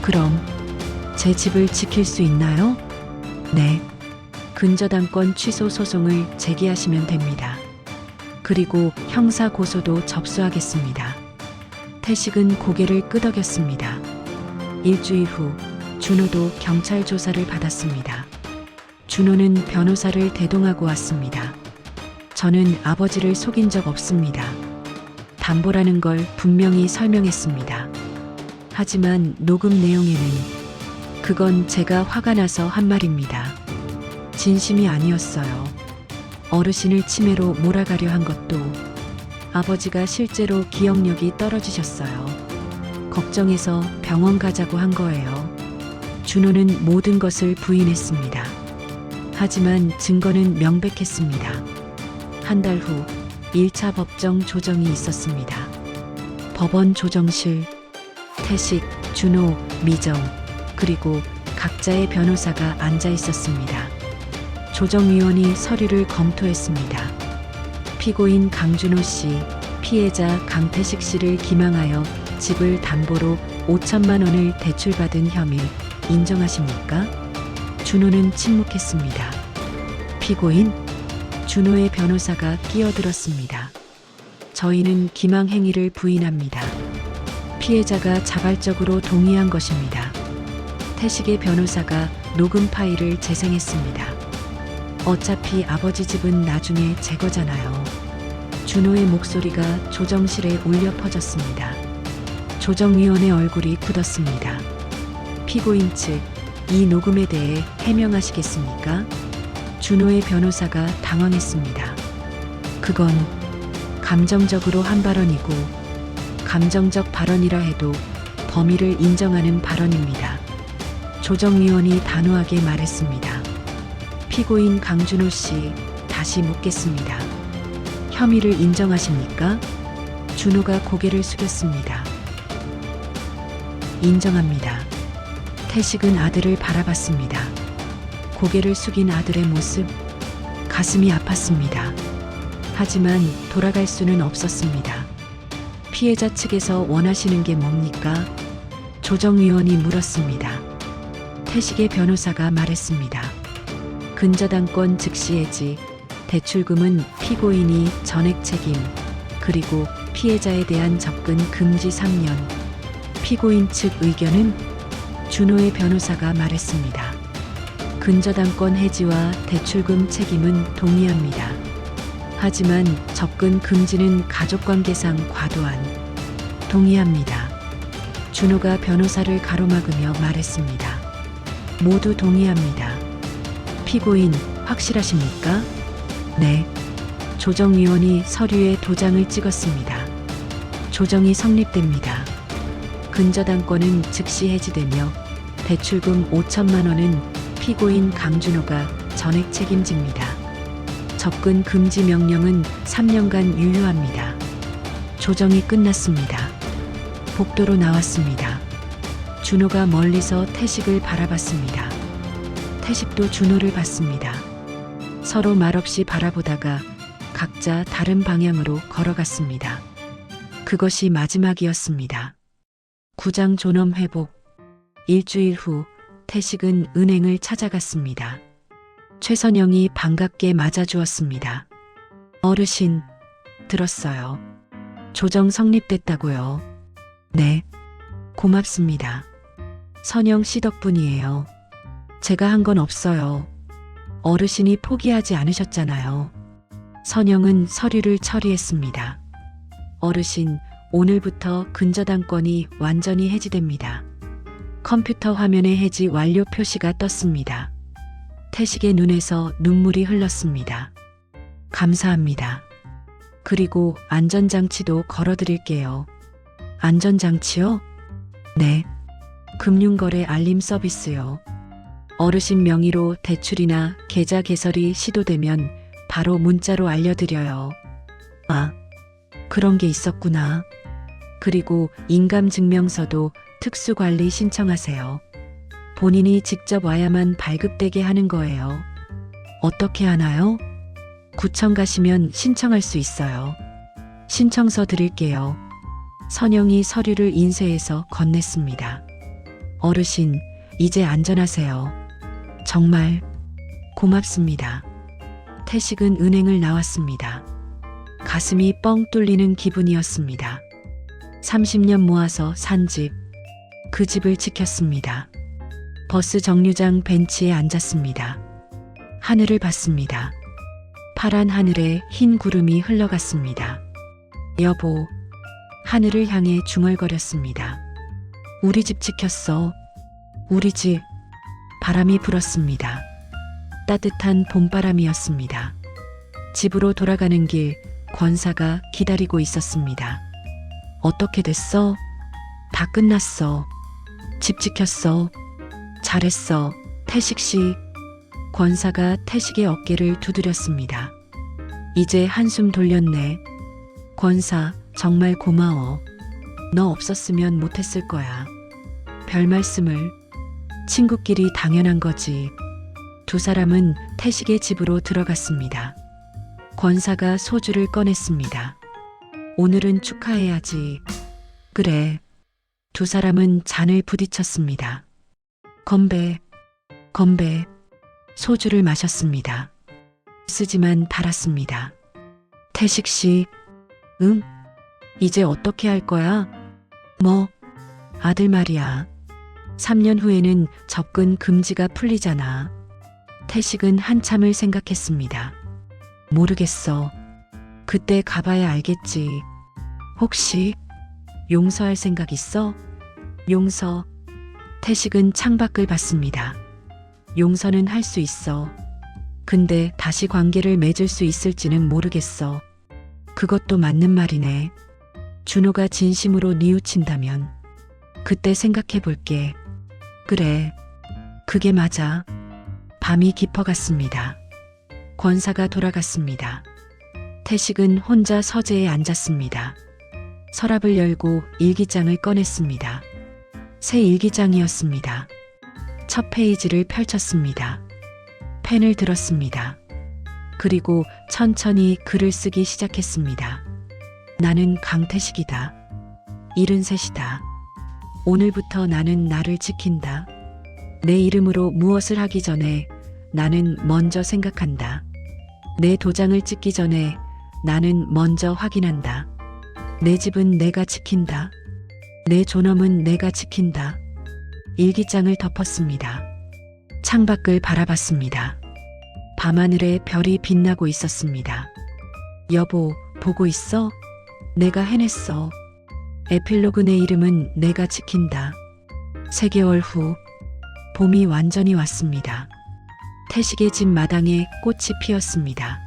그럼 제 집을 지킬 수 있나요? 네. 근저당권 취소 소송을 제기하시면 됩니다. 그리고 형사 고소도 접수하겠습니다. 태식은 고개를 끄덕였습니다. 일주일 후 준호도 경찰 조사를 받았습니다. 준호는 변호사를 대동하고 왔습니다. 저는 아버지를 속인 적 없습니다. 담보라는 걸 분명히 설명했습니다. 하지만 녹음 내용에는 그건 제가 화가 나서 한 말입니다. 진심이 아니었어요. 어르신을 치매로 몰아가려 한 것도 아버지가 실제로 기억력이 떨어지셨어요. 걱정해서 병원 가자고 한 거예요. 준호는 모든 것을 부인했습니다. 하지만 증거는 명백했습니다. 한 달 후 1차 법정 조정이 있었습니다. 법원 조정실. 태식, 준호, 미정, 그리고 각자의 변호사가 앉아 있었습니다. 조정위원이 서류를 검토했습니다. 피고인 강준호 씨, 피해자 강태식 씨를 기망하여 집을 담보로 5천만 원을 대출받은 혐의 인정하십니까? 준호는 침묵했습니다. 피고인? 준호의 변호사가 끼어들었습니다. 저희는 기망 행위를 부인합니다. 피해자가 자발적으로 동의한 것입니다. 태식의 변호사가 녹음 파일을 재생했습니다. 어차피 아버지 집은 나중에 제 거잖아요. 준호의 목소리가 조정실에 울려 퍼졌습니다. 조정위원의 얼굴이 굳었습니다. 피고인 측, 이 녹음에 대해 해명하시겠습니까? 준호의 변호사가 당황했습니다. 그건 감정적으로 한 발언이고 감정적 발언이라 해도 범위를 인정하는 발언입니다. 조정위원이 단호하게 말했습니다. 피고인 강준호 씨, 다시 묻겠습니다. 혐의를 인정하십니까? 준호가 고개를 숙였습니다. 인정합니다. 태식은 아들을 바라봤습니다. 고개를 숙인 아들의 모습, 가슴이 아팠습니다. 하지만 돌아갈 수는 없었습니다. 피해자 측에서 원하시는 게 뭡니까? 조정위원이 물었습니다. 태식의 변호사가 말했습니다. 근저당권 즉시 해지, 대출금은 피고인이 전액 책임, 그리고 피해자에 대한 접근 금지 3년. 피고인 측 의견은? 준호의 변호사가 말했습니다. 근저당권 해지와 대출금 책임은 동의합니다. 하지만 접근 금지는 가족관계상 과도한. 동의합니다. 준호가 변호사를 가로막으며 말했습니다. 모두 동의합니다. 피고인 확실하십니까? 네. 조정위원이 서류에 도장을 찍었습니다. 조정이 성립됩니다. 근저당권은 즉시 해지되며 대출금 5천만 원은 피고인 강준호가 전액 책임집니다. 접근 금지 명령은 3년간 유효합니다. 조정이 끝났습니다. 복도로 나왔습니다. 준호가 멀리서 태식을 바라봤습니다. 태식도 준호를 봤습니다. 서로 말없이 바라보다가 각자 다른 방향으로 걸어갔습니다. 그것이 마지막이었습니다. 구장 존엄 회복. 일주일 후 태식은 은행을 찾아갔습니다. 최선영이 반갑게 맞아주었습니다. 어르신, 들었어요. 조정 성립됐다고요. 네, 고맙습니다. 선영 씨 덕분이에요. 제가 한 건 없어요. 어르신이 포기하지 않으셨잖아요. 선영은 서류를 처리했습니다. 어르신, 오늘부터 근저당권이 완전히 해지됩니다. 컴퓨터 화면에 해지 완료 표시가 떴습니다. 태식의 눈에서 눈물이 흘렀습니다. 감사합니다. 그리고 안전장치도 걸어드릴게요. 안전장치요? 네. 금융거래 알림 서비스요. 어르신 명의로 대출이나 계좌 개설이 시도되면 바로 문자로 알려드려요. 아, 그런 게 있었구나. 그리고 인감증명서도 특수관리 신청하세요. 본인이 직접 와야만 발급되게 하는 거예요. 어떻게 하나요? 구청 가시면 신청할 수 있어요. 신청서 드릴게요. 선영이 서류를 인쇄해서 건넸습니다. 어르신, 이제 안전하세요. 정말 고맙습니다. 태식은 은행을 나왔습니다. 가슴이 뻥 뚫리는 기분이었습니다. 30년 모아서 산 집, 그 집을 지켰습니다. 버스 정류장 벤치에 앉았습니다. 하늘을 봤습니다. 파란 하늘에 흰 구름이 흘러갔습니다. 여보, 하늘을 향해 중얼거렸습니다. 우리 집 지켰어. 우리 집. 바람이 불었습니다. 따뜻한 봄바람이었습니다. 집으로 돌아가는 길, 권사가 기다리고 있었습니다. 어떻게 됐어? 다 끝났어. 집 지켰어. 잘했어, 태식 씨. 권사가 태식의 어깨를 두드렸습니다. 이제 한숨 돌렸네. 권사, 정말 고마워. 너 없었으면 못했을 거야. 별 말씀을. 친구끼리 당연한 거지. 두 사람은 태식의 집으로 들어갔습니다. 권사가 소주를 꺼냈습니다. 오늘은 축하해야지. 그래. 두 사람은 잔을 부딪혔습니다. 건배, 건배. 소주를 마셨습니다. 쓰지만 달았습니다. 태식 씨, 응? 이제 어떻게 할 거야? 뭐? 아들 말이야. 3년 후에는 접근 금지가 풀리잖아. 태식은 한참을 생각했습니다. 모르겠어. 그때 가봐야 알겠지. 혹시 용서할 생각 있어? 용서. 태식은 창밖을 봤습니다. 용서는 할 수 있어. 근데 다시 관계를 맺을 수 있을지는 모르겠어. 그것도 맞는 말이네. 준호가 진심으로 뉘우친다면 그때 생각해 볼게. 그래. 그게 맞아. 밤이 깊어갔습니다. 권사가 돌아갔습니다. 태식은 혼자 서재에 앉았습니다. 서랍을 열고 일기장을 꺼냈습니다. 새 일기장이었습니다. 첫 페이지를 펼쳤습니다. 펜을 들었습니다. 그리고 천천히 글을 쓰기 시작했습니다. 나는 강태식이다. 73이다. 오늘부터 나는 나를 지킨다. 내 이름으로 무엇을 하기 전에 나는 먼저 생각한다. 내 도장을 찍기 전에 나는 먼저 확인한다. 내 집은 내가 지킨다. 내 존엄은 내가 지킨다. 일기장을 덮었습니다. 창밖을 바라봤습니다. 밤하늘에 별이 빛나고 있었습니다. 여보, 보고 있어? 내가 해냈어. 에필로그 내 이름은 내가 지킨다. 3개월 후, 봄이 완전히 왔습니다. 태식의 집 마당에 꽃이 피었습니다.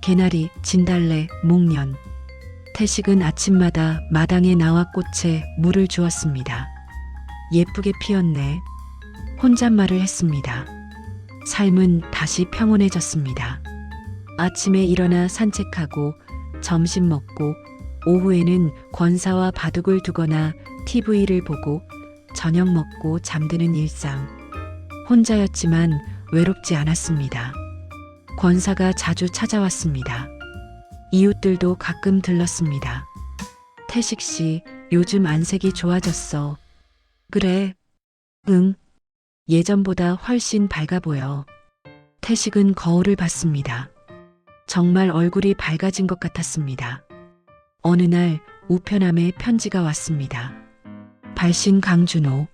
개나리, 진달래, 목련. 태식은 아침마다 마당에 나와 꽃에 물을 주었습니다. 예쁘게 피었네. 혼잣말을 했습니다. 삶은 다시 평온해졌습니다. 아침에 일어나 산책하고 점심 먹고 오후에는 권사와 바둑을 두거나 TV를 보고 저녁 먹고 잠드는 일상. 혼자였지만 외롭지 않았습니다. 권사가 자주 찾아왔습니다. 이웃들도 가끔 들렀습니다. 태식 씨, 요즘 안색이 좋아졌어. 그래. 응. 예전보다 훨씬 밝아 보여. 태식은 거울을 봤습니다. 정말 얼굴이 밝아진 것 같았습니다. 어느 날 우편함에 편지가 왔습니다. 발신 강준호.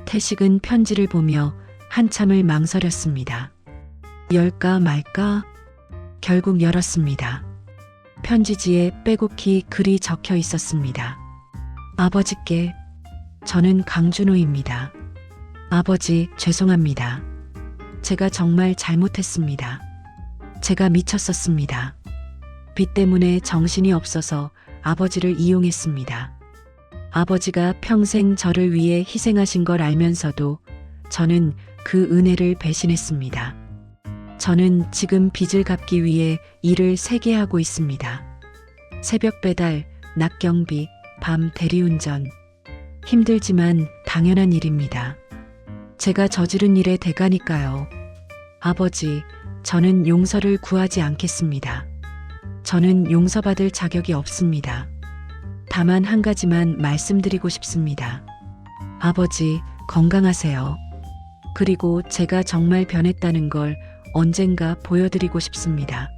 태식은 편지를 보며 한참을 망설였습니다. 열까 말까? 결국 열었습니다. 편지지에 빼곡히 글이 적혀 있었습니다. 아버지께, 저는 강준호입니다. 아버지, 죄송합니다. 제가 정말 잘못했습니다. 제가 미쳤었습니다. 빚 때문에 정신이 없어서 아버지를 이용했습니다. 아버지가 평생 저를 위해 희생하신 걸 알면서도 저는 그 은혜를 배신했습니다. 저는 지금 빚을 갚기 위해 일을 3개 하고 있습니다. 새벽 배달, 낮 경비, 밤 대리운전. 힘들지만 당연한 일입니다. 제가 저지른 일의 대가니까요. 아버지, 저는 용서를 구하지 않겠습니다. 저는 용서받을 자격이 없습니다. 다만 한 가지만 말씀드리고 싶습니다. 아버지, 건강하세요. 그리고 제가 정말 변했다는 걸 언젠가 보여드리고 싶습니다.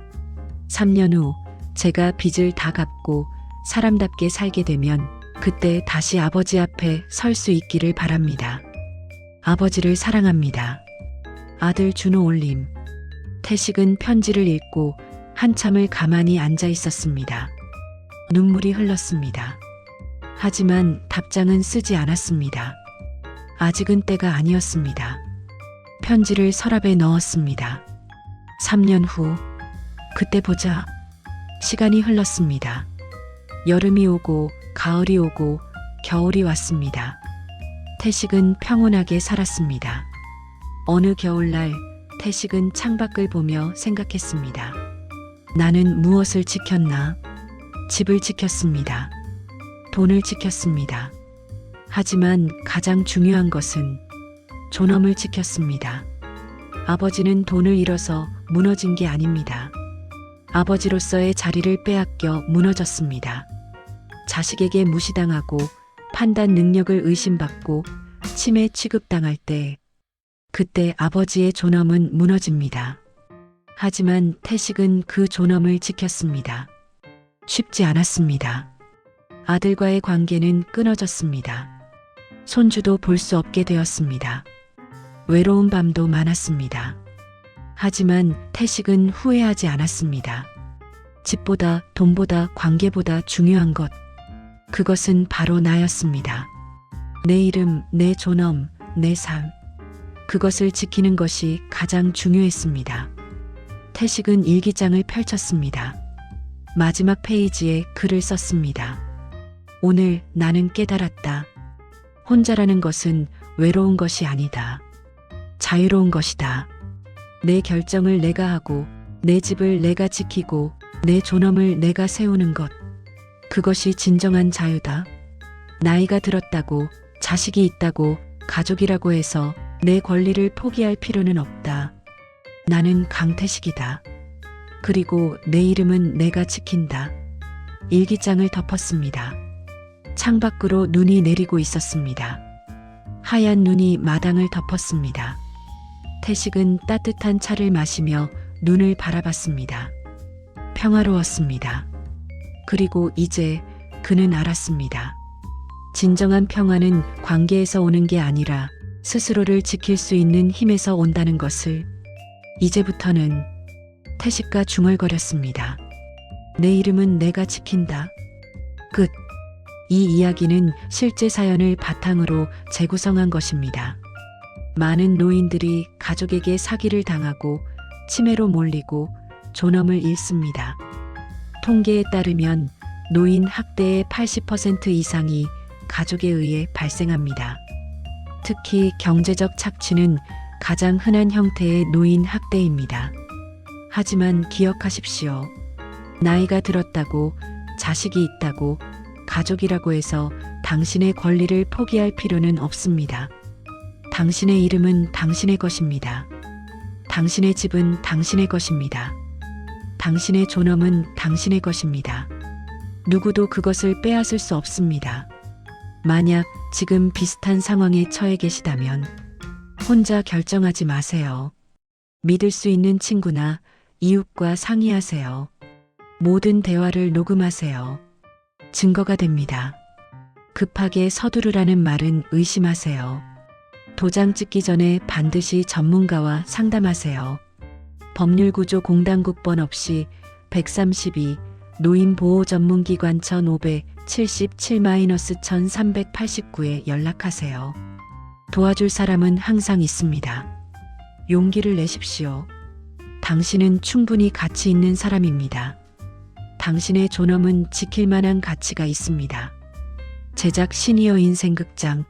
3년 후 제가 빚을 다 갚고 사람답게 살게 되면 그때 다시 아버지 앞에 설 수 있기를 바랍니다. 아버지를 사랑합니다. 아들 준호 올림. 태식은 편지를 읽고 한참을 가만히 앉아 있었습니다. 눈물이 흘렀습니다. 하지만 답장은 쓰지 않았습니다. 아직은 때가 아니었습니다. 편지를 서랍에 넣었습니다. 3년 후, 그때 보자. 시간이 흘렀습니다. 여름이 오고 가을이 오고 겨울이 왔습니다. 태식은 평온하게 살았습니다. 어느 겨울날 태식은 창밖을 보며 생각했습니다. 나는 무엇을 지켰나? 집을 지켰습니다. 돈을 지켰습니다. 하지만 가장 중요한 것은 존엄을 지켰습니다. 아버지는 돈을 잃어서 무너진 게 아닙니다. 아버지로서의 자리를 빼앗겨 무너졌습니다. 자식에게 무시당하고 판단 능력을 의심받고 치매 취급당할 때 그때 아버지의 존엄은 무너집니다. 하지만 태식은 그 존엄을 지켰습니다. 쉽지 않았습니다. 아들과의 관계는 끊어졌습니다. 손주도 볼 수 없게 되었습니다. 외로운 밤도 많았습니다. 하지만 태식은 후회하지 않았습니다. 집보다 돈보다 관계보다 중요한 것, 그것은 바로 나였습니다. 내 이름, 내 존엄, 내 삶, 그것을 지키는 것이 가장 중요했습니다. 태식은 일기장을 펼쳤습니다. 마지막 페이지에 글을 썼습니다. 오늘 나는 깨달았다. 혼자라는 것은 외로운 것이 아니다. 자유로운 것이다. 내 결정을 내가 하고 내 집을 내가 지키고 내 존엄을 내가 세우는 것. 그것이 진정한 자유다. 나이가 들었다고, 자식이 있다고, 가족이라고 해서 내 권리를 포기할 필요는 없다. 나는 강태식이다. 그리고 내 이름은 내가 지킨다. 일기장을 덮었습니다. 창밖으로 눈이 내리고 있었습니다. 하얀 눈이 마당을 덮었습니다. 태식은 따뜻한 차를 마시며 눈을 바라봤습니다. 평화로웠습니다. 그리고 이제 그는 알았습니다. 진정한 평화는 관계에서 오는 게 아니라 스스로를 지킬 수 있는 힘에서 온다는 것을. 이제부터는. 태식과 중얼거렸습니다. 내 이름은 내가 지킨다. 끝. 이 이야기는 실제 사연을 바탕으로 재구성한 것입니다. 많은 노인들이 가족에게 사기를 당하고 치매로 몰리고 존엄을 잃습니다. 통계에 따르면 노인 학대의 80% 이상이 가족에 의해 발생합니다. 특히 경제적 착취는 가장 흔한 형태의 노인 학대입니다. 하지만 기억하십시오. 나이가 들었다고, 자식이 있다고, 가족이라고 해서 당신의 권리를 포기할 필요는 없습니다. 당신의 이름은 당신의 것입니다. 당신의 집은 당신의 것입니다. 당신의 존엄은 당신의 것입니다. 누구도 그것을 빼앗을 수 없습니다. 만약 지금 비슷한 상황에 처해 계시다면 혼자 결정하지 마세요. 믿을 수 있는 친구나 이웃과 상의하세요. 모든 대화를 녹음하세요. 증거가 됩니다. 급하게 서두르라는 말은 의심하세요. 도장 찍기 전에 반드시 전문가와 상담하세요. 법률구조 공단국번 없이 132 노인보호전문기관 1577-1389에 연락하세요. 도와줄 사람은 항상 있습니다. 용기를 내십시오. 당신은 충분히 가치 있는 사람입니다. 당신의 존엄은 지킬 만한 가치가 있습니다. 제작 시니어 인생극장